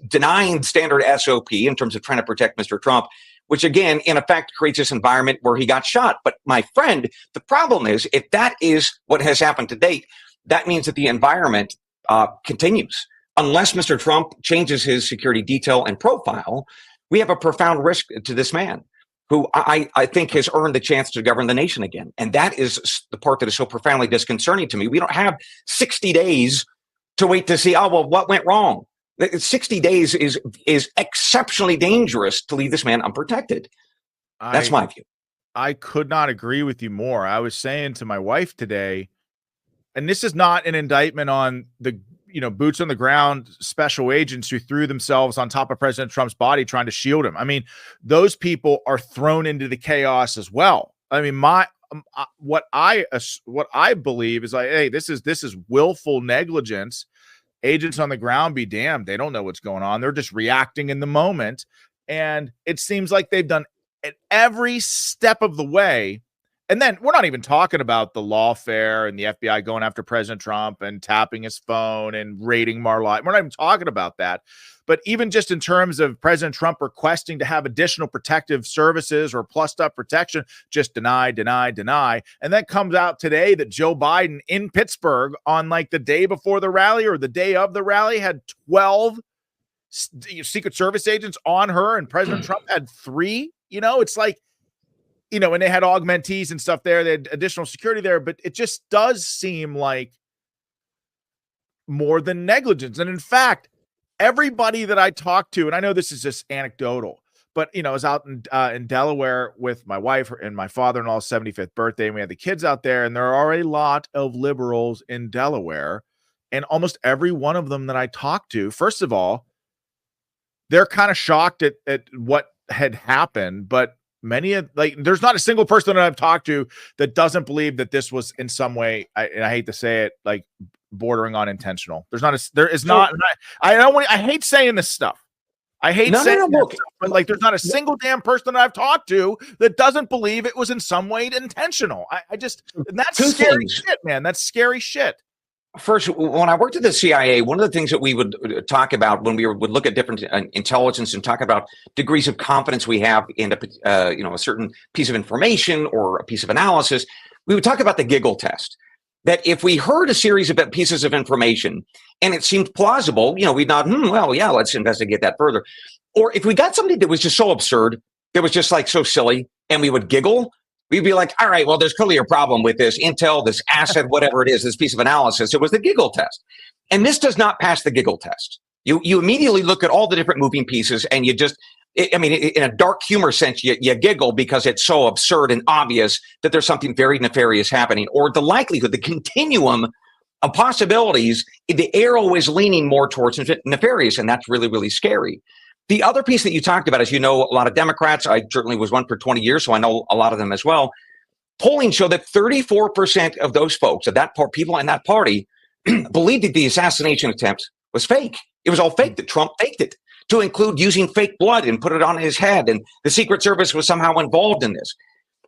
denying standard SOP in terms of trying to protect Mr. Trump, which again, in effect, creates this environment where he got shot. But my friend, the problem is if that is what has happened to date, that means that the environment continues. Unless Mr. Trump changes his security detail and profile, we have a profound risk to this man who I think has earned the chance to govern the nation again. And that is the part that is so profoundly disconcerting to me. We don't have 60 days to wait to see, oh, well, what went wrong? 60 days is exceptionally dangerous to leave this man unprotected. That's my view. I could not agree with you more. I was saying to my wife today, and this is not an indictment on the boots on the ground special agents who threw themselves on top of President Trump's body trying to shield him. I mean, those people are thrown into the chaos as well. I mean, what I believe is like, hey, this is willful negligence. Agents on the ground be damned. They don't know what's going on. They're just reacting in the moment. And it seems like they've done it every step of the way. And then we're not even talking about the lawfare and the FBI going after President Trump and tapping his phone and raiding Mar-a-Lago. We're not even talking about that. But even just in terms of President Trump requesting to have additional protective services or plussed up protection, just deny. And then comes out today that Joe Biden in Pittsburgh on like the day before the rally or the day of the rally had 12 Secret Service agents on her and President Trump had 3. It's like, and they had augmentees and stuff there. They had additional security there, but it just does seem like more than negligence. And in fact, everybody that I talked to, and I know this is just anecdotal, but, I was out in Delaware with my wife and my father-in-law's 75th birthday, and we had the kids out there, and there are a lot of liberals in Delaware, and almost every one of them that I talked to, first of all, they're kind of shocked at what had happened, but many of there's not a single person that I've talked to that doesn't believe that this was in some way, and I hate to say it, like bordering on intentional. There is not. I hate saying this stuff. I hate saying no, look, stuff, but like there's not a single damn person that I've talked to that doesn't believe it was in some way intentional. And that's scary shit, man. That's scary shit. First, when I worked at the CIA, one of the things that we would talk about when we would look at different intelligence and talk about degrees of confidence we have in a certain piece of information or a piece of analysis, we would talk about the giggle test. That if we heard a series of pieces of information and it seemed plausible, we'd nod, well, yeah, let's investigate that further. Or if we got something that was just so absurd, that was just like so silly, and we would giggle, we'd be like, all right, well, there's clearly a problem with this intel, this asset, whatever it is, this piece of analysis. It was the giggle test. And this does not pass the giggle test. You immediately look at all the different moving pieces and you just, in a dark humor sense, you giggle because it's so absurd and obvious that there's something very nefarious happening, or the likelihood, the continuum of possibilities, the arrow is leaning more towards nefarious, and that's really, really scary. The other piece that you talked about is, a lot of Democrats. I certainly was one for 20 years, so I know a lot of them as well. Polling showed that 34% of those folks, people in that party, believed that the assassination attempt was fake. It was all fake, that Trump faked it, to include using fake blood and put it on his head, and the Secret Service was somehow involved in this.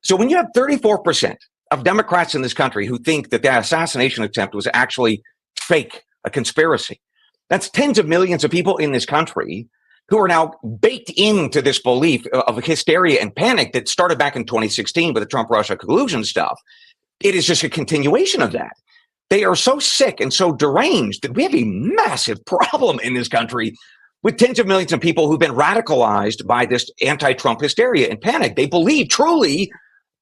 So when you have 34% of Democrats in this country who think that the assassination attempt was actually fake, a conspiracy, that's tens of millions of people in this country who are now baked into this belief of hysteria and panic that started back in 2016 with the Trump-Russia collusion stuff. It is just a continuation of that. They are so sick and so deranged that we have a massive problem in this country with tens of millions of people who've been radicalized by this anti-Trump hysteria and panic. They believe truly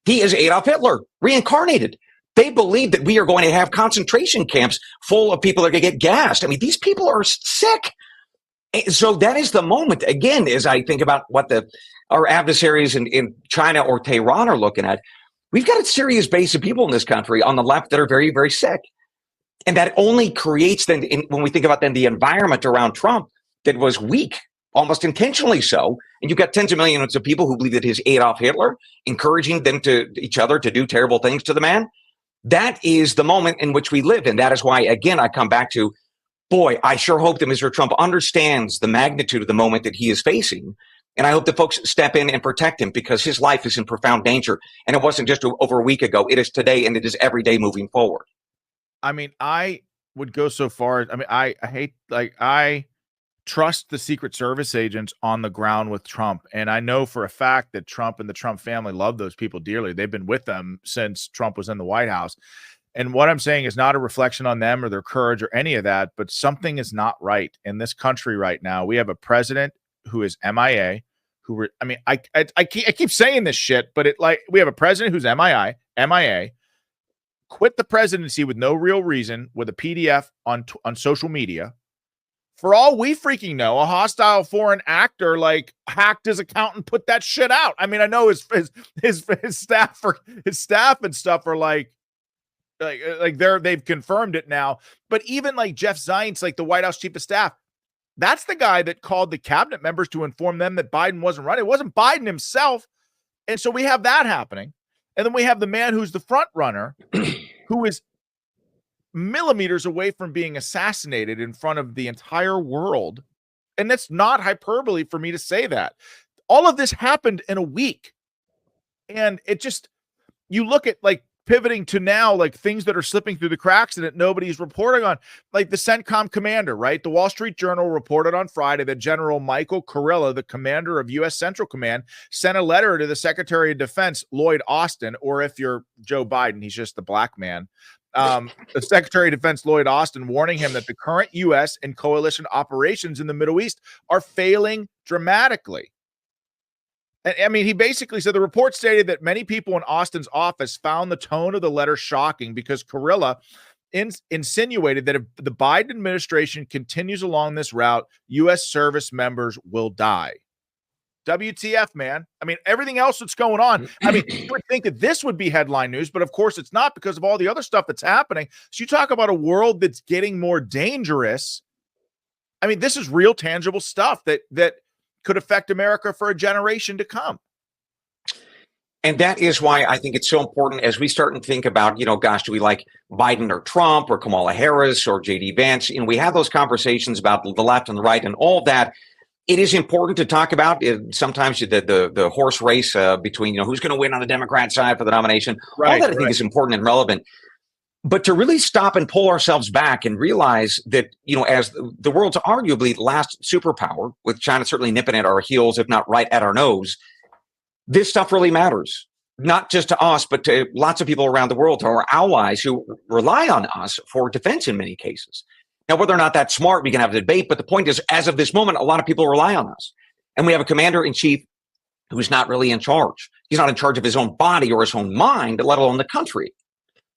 he is Adolf Hitler reincarnated. They believe that we are going to have concentration camps full of people that are going to get gassed. These people are sick. So that is the moment, again, as I think about what our adversaries in China or Tehran are looking at. We've got a serious base of people in this country on the left that are very, very sick. And that only creates then, when we think about then the environment around Trump that was weak, almost intentionally so. And you've got tens of millions of people who believe that he's Adolf Hitler, encouraging them to each other to do terrible things to the man. That is the moment in which we live. And that is why, again, I come back to, boy, I sure hope that Mr. Trump understands the magnitude of the moment that he is facing. And I hope that folks step in and protect him, because his life is in profound danger. And it wasn't just over a week ago. It is today, and it is every day moving forward. I would go so far. I trust the Secret Service agents on the ground with Trump. And I know for a fact that Trump and the Trump family love those people dearly. They've been with them since Trump was in the White House. And what I'm saying is not a reflection on them or their courage or any of that, but something is not right in this country right now. We have a president who is MIA, I keep saying this shit, but we have a president who's MIA, quit the presidency with no real reason with a PDF on social media. For all we freaking know, a hostile foreign actor hacked his account and put that shit out. I know his staff and stuff are they've confirmed it now. But even Jeff Zients, the White House chief of staff, that's the guy that called the cabinet members to inform them that Biden wasn't running. It wasn't Biden himself. And so we have that happening. And then we have the man who's the front runner, who is millimeters away from being assassinated in front of the entire world. And that's not hyperbole for me to say that. All of this happened in a week. And it just, you look at pivoting to now, things that are slipping through the cracks and that nobody's reporting on, the CENTCOM commander, right? The Wall Street Journal reported on Friday that General Michael Kurilla, the commander of U.S. Central Command, sent a letter to the Secretary of Defense, Lloyd Austin, or if you're Joe Biden, he's just the black man. The Secretary of Defense, Lloyd Austin, warning him that the current U.S. and coalition operations in the Middle East are failing dramatically. He basically said the report stated that many people in Austin's office found the tone of the letter shocking because Kurilla insinuated that if the Biden administration continues along this route, U.S. service members will die. WTF, man. Everything else that's going on. You would think that this would be headline news, but of course it's not because of all the other stuff that's happening. So you talk about a world that's getting more dangerous. This is real tangible stuff that could affect America for a generation to come. And that is why I think it's so important as we start and think about, gosh, do we like Biden or Trump or Kamala Harris or J.D. Vance? We have those conversations about the left and the right and all that. It is important to talk about sometimes the horse race between, who's going to win on the Democrat side for the nomination. All that I think is important and relevant. But to really stop and pull ourselves back and realize that, as the world's arguably last superpower, with China certainly nipping at our heels, if not right at our nose, this stuff really matters, not just to us, but to lots of people around the world, to our allies who rely on us for defense in many cases. Now, whether or not that's smart, we can have a debate. But the point is, as of this moment, a lot of people rely on us. And we have a commander in chief who's not really in charge. He's not in charge of his own body or his own mind, let alone the country.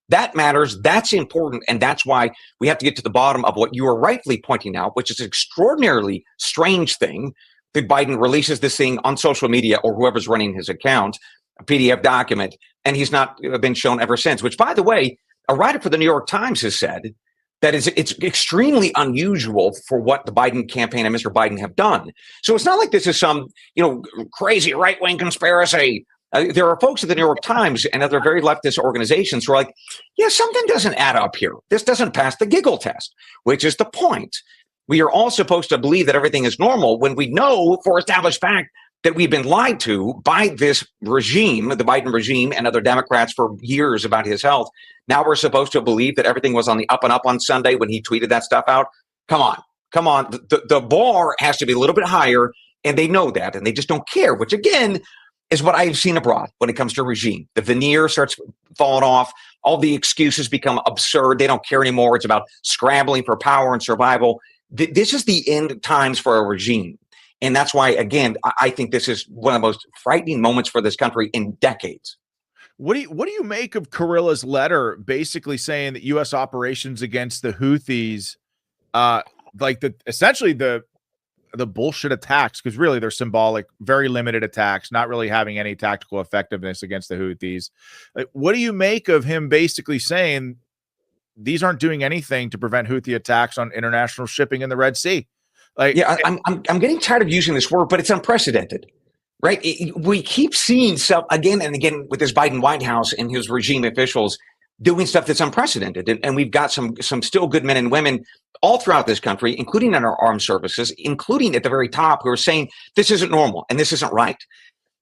That matters. That's important. And that's why we have to get to the bottom of what you are rightfully pointing out, which is an extraordinarily strange thing that Biden releases this thing on social media or whoever's running his account, a PDF document, and he's not been shown ever since, which, by the way, a writer for the New York Times has said that it's extremely unusual for what the Biden campaign and Mr. Biden have done. So it's not like this is some, crazy right-wing conspiracy. There are folks at the New York Times and other very leftist organizations who are like, yeah, something doesn't add up here. This doesn't pass the giggle test, which is the point. We are all supposed to believe that everything is normal when we know for established fact that we've been lied to by this regime, the Biden regime and other Democrats for years about his health. Now we're supposed to believe that everything was on the up and up on Sunday when he tweeted that stuff out. Come on. The bar has to be a little bit higher, and they know that, and they just don't care, which again is what I've seen abroad when it comes to regime. The veneer starts falling off. All the excuses become absurd. They don't care anymore. It's about scrambling for power and survival. This is the end times for a regime. And that's why, again, I think this is one of the most frightening moments for this country in decades. What do you make of Kurilla's letter basically saying that U.S. operations against the Houthis, essentially the bullshit attacks, because really they're symbolic, very limited attacks, not really having any tactical effectiveness against the Houthis. What do you make of him basically saying these aren't doing anything to prevent Houthi attacks on international shipping in the Red Sea? I'm getting tired of using this word, but it's unprecedented, right? We keep seeing stuff again and again with this Biden White House and his regime officials doing stuff that's unprecedented. And we've got some still good men and women all throughout this country, including in our armed services, including at the very top, who are saying this isn't normal and this isn't right.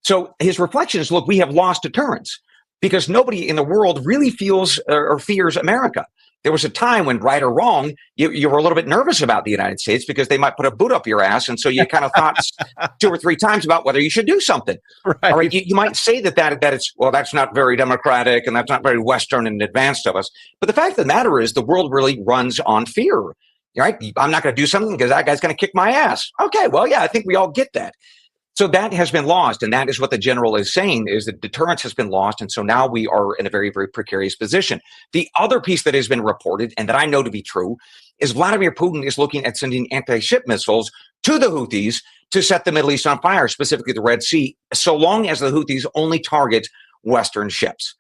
So his reflection is, look, we have lost deterrence because nobody in the world really feels or fears America. There was a time when, right or wrong, you were a little bit nervous about the United States because they might put a boot up your ass. And so you kind of thought 2 or 3 times about whether you should do something. Right. All right. You might say that it's, well, that's not very democratic and that's not very Western and advanced of us. But the fact of the matter is the world really runs on fear. Right. I'm not going to do something because that guy's going to kick my ass. Okay. Well, yeah, I think we all get that. So that has been lost. And that is what the general is saying, is that deterrence has been lost. And so now we are in a very, very precarious position. The other piece that has been reported and that I know to be true is Vladimir Putin is looking at sending anti-ship missiles to the Houthis to set the Middle East on fire, specifically the Red Sea, so long as the Houthis only target Western ships.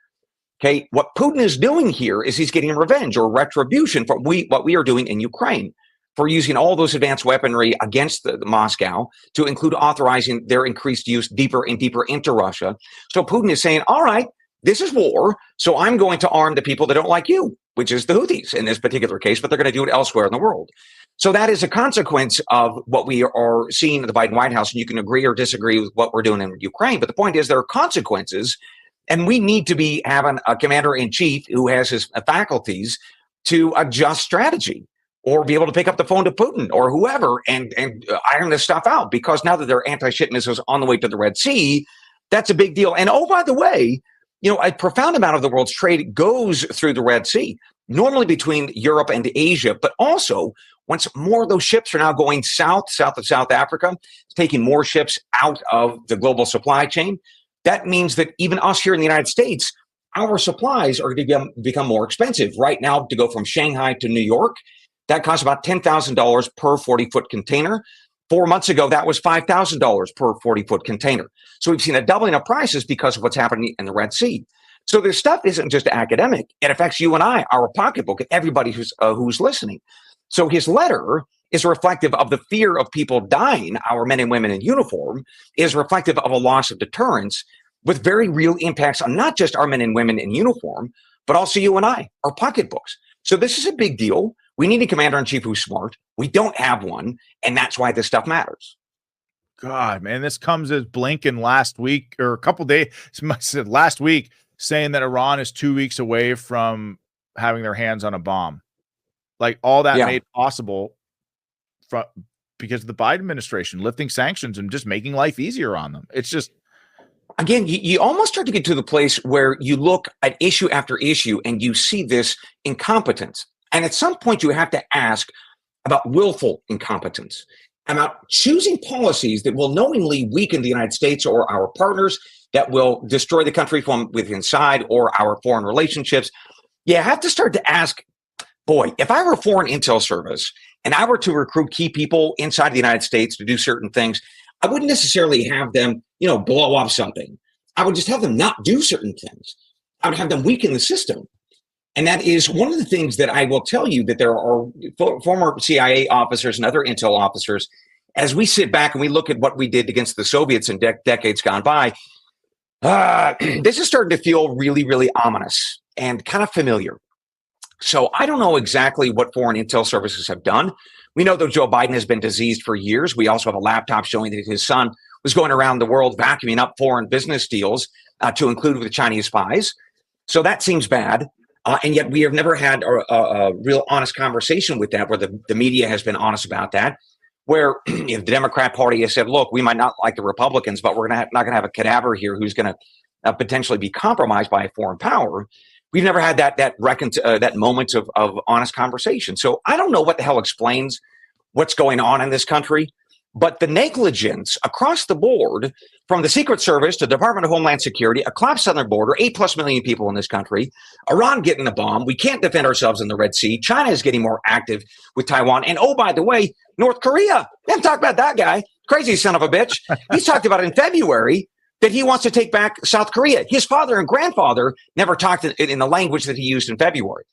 Okay, what Putin is doing here is he's getting revenge or retribution for what we are doing in Ukraine, for using all those advanced weaponry against the Moscow, to include authorizing their increased use deeper and deeper into Russia. So Putin is saying, all right, this is war, so I'm going to arm the people that don't like you, which is the Houthis in this particular case, but they're going to do it elsewhere in the world. So that is a consequence of what we are seeing in the Biden White House, and you can agree or disagree with what we're doing in Ukraine, but the point is there are consequences, and we need to be having a commander-in-chief who has his faculties to adjust strategy, or be able to pick up the phone to Putin or whoever and iron this stuff out, because now that there are anti-ship missiles on the way to the Red Sea, that's a big deal. And oh, by the way, a profound amount of the world's trade goes through the Red Sea, normally between Europe and Asia, but also once more of those ships are now going south of South Africa, taking more ships out of the global supply chain. That means that even us here in the United States, our supplies are going to become more expensive. Right now, to go from Shanghai to New York, that costs about $10,000 per 40-foot container. 4 months ago, that was $5,000 per 40-foot container. So we've seen a doubling of prices because of what's happening in the Red Sea. So this stuff isn't just academic. It affects you and I, our pocketbook, and everybody who's listening. So his letter is reflective of the fear of people dying, our men and women in uniform, is reflective of a loss of deterrence with very real impacts on not just our men and women in uniform, but also you and I, our pocketbooks. So this is a big deal. We need a commander-in-chief who's smart. We don't have one, and that's why this stuff matters. God, man, this comes as Blinken last week or a couple days said last week saying that Iran is 2 weeks away from having their hands on a bomb. Like all that made possible from because of the Biden administration lifting sanctions and just making life easier on them. It's just again, you almost start to get to the place where you look at issue after issue and you see this incompetence. And at some point you have to ask about willful incompetence, about choosing policies that will knowingly weaken the United States or our partners, that will destroy the country from within inside or our foreign relationships. You have to start to ask, boy, if I were a foreign intel service and I were to recruit key people inside the United States to do certain things, I wouldn't necessarily have them, blow up something. I would just have them not do certain things. I would have them weaken the system. And that is one of the things that I will tell you, that there are former CIA officers and other intel officers, as we sit back and we look at what we did against the Soviets in decades gone by, this is starting to feel really, really ominous and kind of familiar. So I don't know exactly what foreign intel services have done. We know that Joe Biden has been diseased for years. We also have a laptop showing that his son was going around the world vacuuming up foreign business deals to include with Chinese spies. So that seems bad. And yet we have never had a real honest conversation with that, where the media has been honest about that, where the Democrat Party has said, look, we might not like the Republicans, but we're not going to have a cadaver here who's going to potentially be compromised by a foreign power. We've never had that moment of honest conversation. So I don't know what the hell explains what's going on in this country, but the negligence across the board, from the Secret Service to the Department of Homeland Security, a collapsed southern border, 8+ million people in this country, Iran getting the bomb, we can't defend ourselves in the Red Sea, China is getting more active with Taiwan, and oh, by the way, North Korea. We haven't talked about that guy, crazy son of a bitch. He's talked about in February that he wants to take back South Korea. His father and grandfather never talked in the language that he used in February.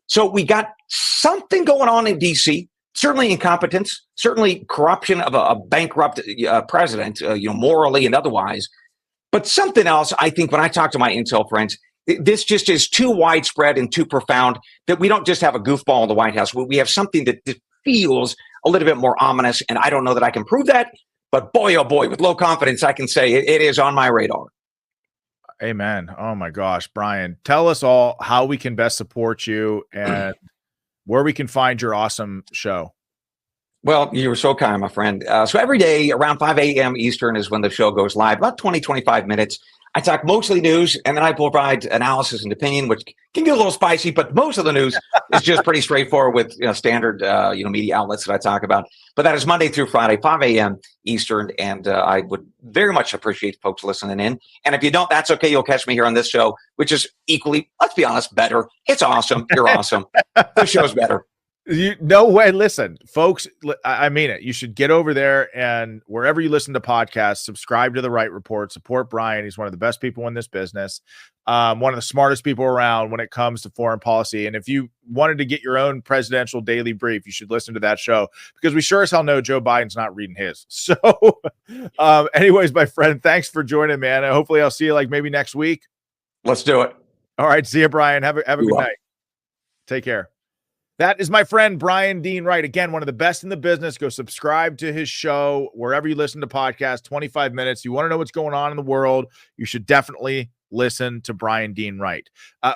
So we got something going on in D.C., certainly incompetence, certainly corruption of a bankrupt president, morally and otherwise. But something else, I think, when I talk to my intel friends, this just is too widespread and too profound that we don't just have a goofball in the White House. We have something that feels a little bit more ominous, and I don't know that I can prove that. But boy, oh boy, with low confidence, I can say it is on my radar. Amen. Oh my gosh, Brian, tell us all how we can best support you and where we can find your awesome show. Well, you were so kind, my friend. So every day around 5 a.m. Eastern is when the show goes live, about 20, 25 minutes. I talk mostly news, and then I provide analysis and opinion, which can get a little spicy, but most of the news is just pretty straightforward with standard media outlets that I talk about. But that is Monday through Friday, 5 a.m. Eastern, and I would very much appreciate folks listening in. And if you don't, that's okay. You'll catch me here on this show, which is equally, let's be honest, better. It's awesome. You're awesome. The show's better. No way. Listen, folks, I mean it. You should get over there and wherever you listen to podcasts, subscribe to The Right Report, support Brian. He's one of the best people in this business, one of the smartest people around when it comes to foreign policy. And if you wanted to get your own presidential daily brief, you should listen to that show, because we sure as hell know Joe Biden's not reading his. So anyways, my friend, thanks for joining, man. And hopefully I'll see you maybe next week. Let's do it. All right. See you, Brian. Have a good night. Take care. That is my friend, Brian Dean Wright. Again, one of the best in the business. Go subscribe to his show wherever you listen to podcasts, 25 minutes. You want to know what's going on in the world, you should definitely listen to Brian Dean Wright.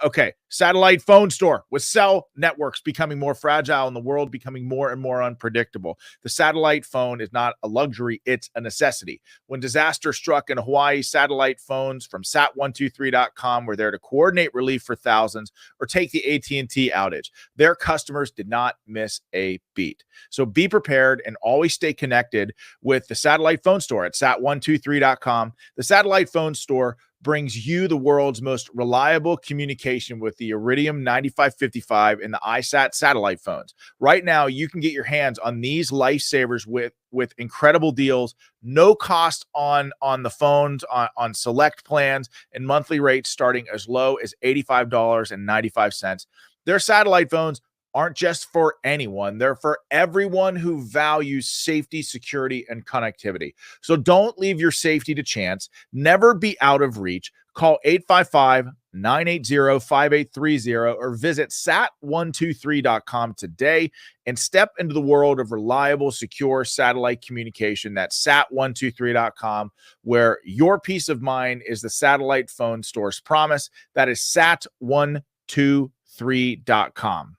Okay, satellite phone store with cell networks becoming more fragile and the world becoming more and more unpredictable. The satellite phone is not a luxury, it's a necessity. When disaster struck in Hawaii, satellite phones from sat123.com were there to coordinate relief for thousands or take the AT&T outage. Their customers did not miss a beat. So be prepared and always stay connected with the satellite phone store at sat123.com. The satellite phone store brings you the world's most reliable communication with the Iridium 9555 and the iSat satellite phones. Right now, you can get your hands on these lifesavers with incredible deals, no cost on the phones, on select plans, and monthly rates starting as low as $85.95. Their satellite phones aren't just for anyone. They're for everyone who values safety, security, and connectivity. So don't leave your safety to chance. Never be out of reach. Call 855-980-5830 or visit sat123.com today and step into the world of reliable, secure satellite communication. That's sat123.com, where your peace of mind is the satellite phone store's promise. That is sat123.com.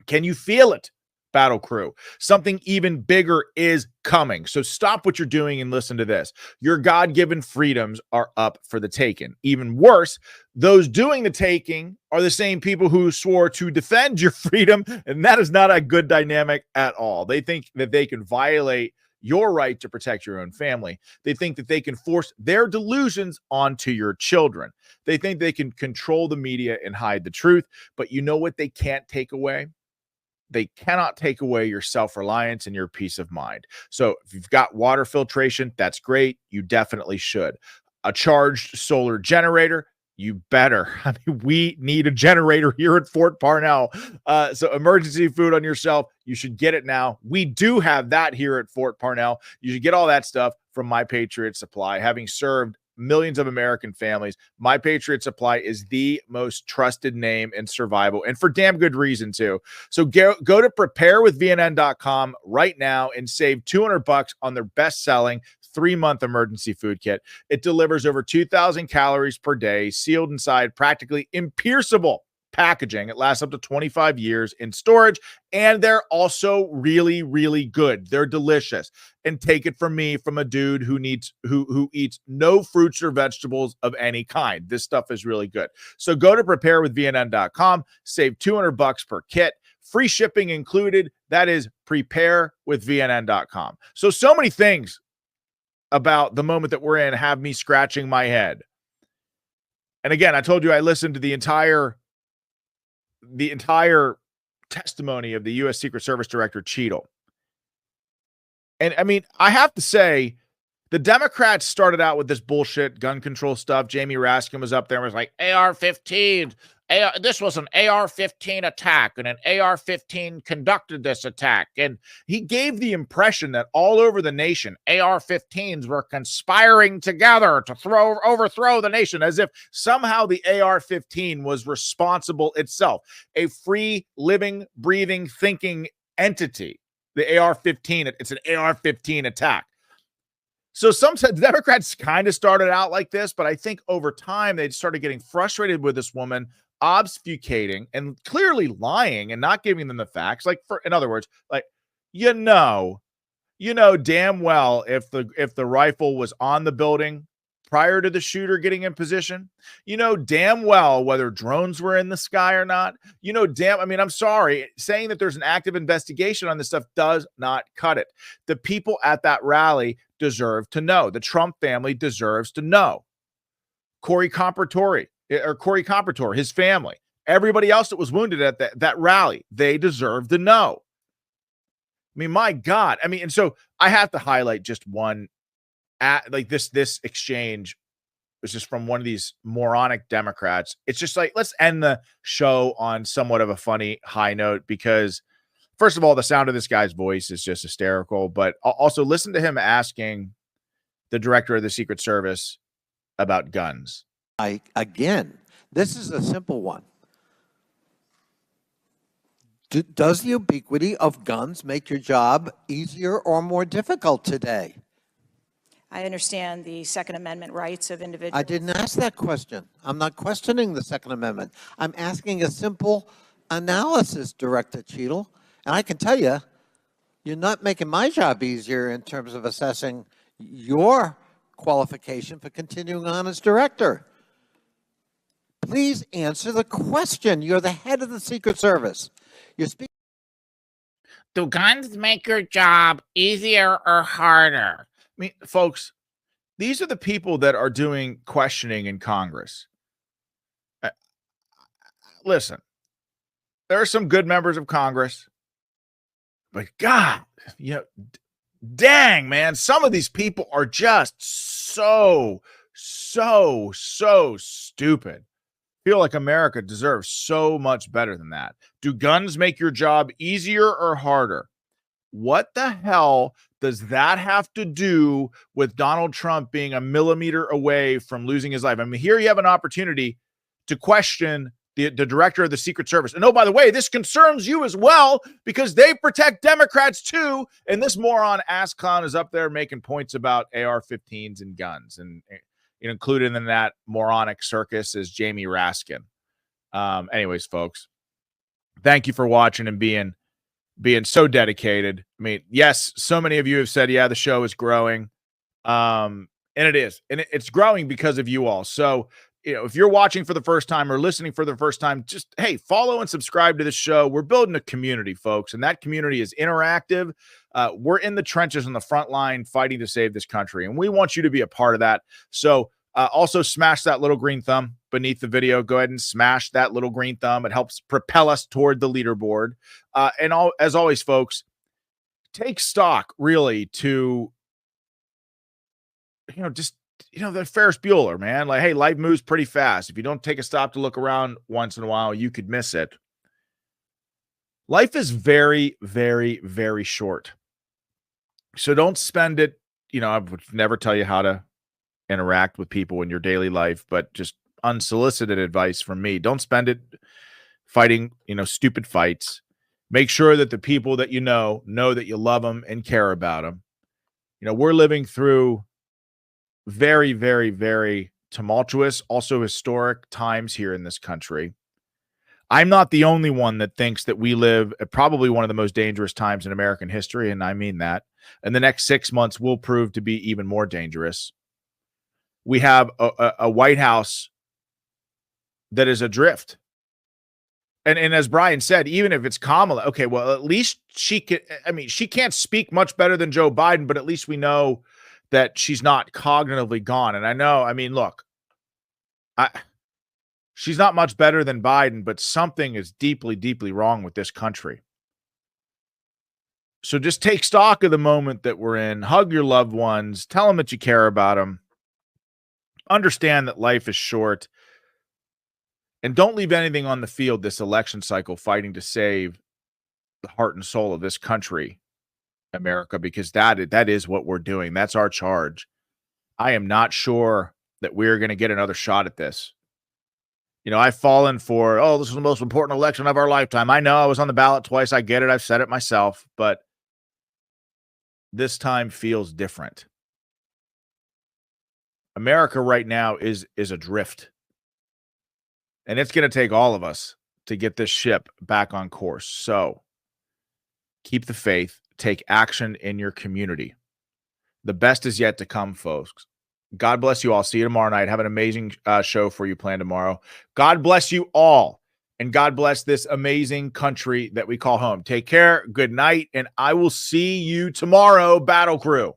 Can you feel it, Battle Crew? Something even bigger is coming. So stop what you're doing and listen to this. Your God-given freedoms are up for the taking. Even worse, those doing the taking are the same people who swore to defend your freedom, and that is not a good dynamic at all. They think that they can violate your right to protect your own family. They think that they can force their delusions onto your children. They think they can control the media and hide the truth, but you know what they can't take away? They cannot take away your self-reliance and your peace of mind. So if you've got water filtration, that's great. You definitely should. A charged solar generator, you better. I mean, we need a generator here at Fort Parnell. So emergency food on yourself, you should get it now. We do have that here at Fort Parnell. You should get all that stuff from My Patriot Supply. Having served millions of American families, My Patriot Supply is the most trusted name in survival, and for damn good reason too. So go to preparewithvnn.com right now and save $200 on their best-selling 3-month emergency food kit. It delivers over 2,000 calories per day, sealed inside practically impierceable packaging. It lasts up to 25 years in storage, and they're also really, really good. They're delicious. And take it from me, from a dude who eats no fruits or vegetables of any kind. This stuff is really good. So go to preparewithvnn.com, save $200 per kit, free shipping included. That is preparewithvnn.com. So many things about the moment that we're in have me scratching my head. And again, I told you I listened to the entire testimony of the U.S. Secret Service Director Cheadle. And I mean, I have to say, the Democrats started out with this bullshit gun control stuff. Jamie Raskin was up there and was like, AR-15, this was an AR-15 attack, and an AR-15 conducted this attack. And he gave the impression that all over the nation, AR-15s were conspiring together to overthrow the nation, as if somehow the AR-15 was responsible itself, a free, living, breathing, thinking entity. The AR-15, it's an AR-15 attack. So sometimes Democrats kind of started out like this, but I think over time they started getting frustrated with this woman obfuscating and clearly lying and not giving them the facts. Like, in other words, like, you know damn well if the rifle was on the building prior to the shooter getting in position. You know damn well whether drones were in the sky or not. I mean, I'm sorry, saying that there's an active investigation on this stuff does not cut it. The people at that rally deserve to know. The Trump family deserves to know. Corey Comprator, his family, everybody else that was wounded at that rally, they deserve to know. I mean, my God. I mean, and so I have to highlight just one this exchange was just from one of these moronic Democrats. It's just like, let's end the show on somewhat of a funny high note, because first of all, the sound of this guy's voice is just hysterical, but also listen to him asking the director of the Secret Service about guns. Again, this is a simple one. Does the ubiquity of guns make your job easier or more difficult today? I understand the Second Amendment rights of individuals. I didn't ask that question. I'm not questioning the Second Amendment. I'm asking a simple analysis, Director Cheadle. And I can tell you, you're not making my job easier in terms of assessing your qualification for continuing on as director. Please answer the question. You're the head of the Secret Service. You're speaking. Do guns make your job easier or harder? I mean, folks, these are the people that are doing questioning in Congress. Listen, there are some good members of Congress, but God, dang, man, some of these people are just so stupid. feel like America deserves so much better than that. Do guns make your job easier or harder? What the hell does that have to do with Donald Trump being a millimeter away from losing his life? I mean, here you have an opportunity to question the director of the Secret Service. And oh, by the way, this concerns you as well because they protect Democrats too. And this moron ass clown is up there making points about AR-15s and guns. And included in that moronic circus is Jamie Raskin. Anyways, folks, thank you for watching and being so dedicated. I mean, yes, so many of you have said, yeah, the show is growing. And it is. And it's growing because of you all. So, if you're watching for the first time or listening for the first time, just, hey, follow and subscribe to the show. We're building a community, folks, and that community is interactive. We're in the trenches on the front line fighting to save this country, and we want you to be a part of that. So also smash that little green thumb beneath the video. Go ahead and smash that little green thumb. It helps propel us toward the leaderboard. As always, folks, take stock really to, the Ferris Bueller, man. Like, hey, life moves pretty fast. If you don't take a stop to look around once in a while, you could miss it. Life is very, very, very short. So don't spend it. I would never tell you how to interact with people in your daily life, but just unsolicited advice from me. Don't spend it fighting, stupid fights. Make sure that the people that know that you love them and care about them. We're living through very, very, very tumultuous, also historic times here in this country. I'm not the only one that thinks that we live at probably one of the most dangerous times in American history, and I mean that. And the next 6 months will prove to be even more dangerous. We have a White House that is adrift. And as Brian said, even if it's Kamala, okay, well, at least she can't speak much better than Joe Biden, but at least we know that she's not cognitively gone. And I know, look, she's not much better than Biden, but something is deeply, deeply wrong with this country. So just take stock of the moment that we're in, hug your loved ones, tell them that you care about them, understand that life is short, and don't leave anything on the field this election cycle fighting to save the heart and soul of this country, America, because that is what we're doing. That's our charge. I am not sure that we're going to get another shot at this. I've fallen for, this is the most important election of our lifetime. I know I was on the ballot twice. I get it. I've said it myself, but this time feels different. America right now is adrift. And it's going to take all of us to get this ship back on course. So keep the faith. Take action in your community. The best is yet to come, folks. God bless you all. See you tomorrow night. Have an amazing show for you planned tomorrow. God bless you all. And God bless this amazing country that we call home. Take care. Good night. And I will see you tomorrow, Battle Crew.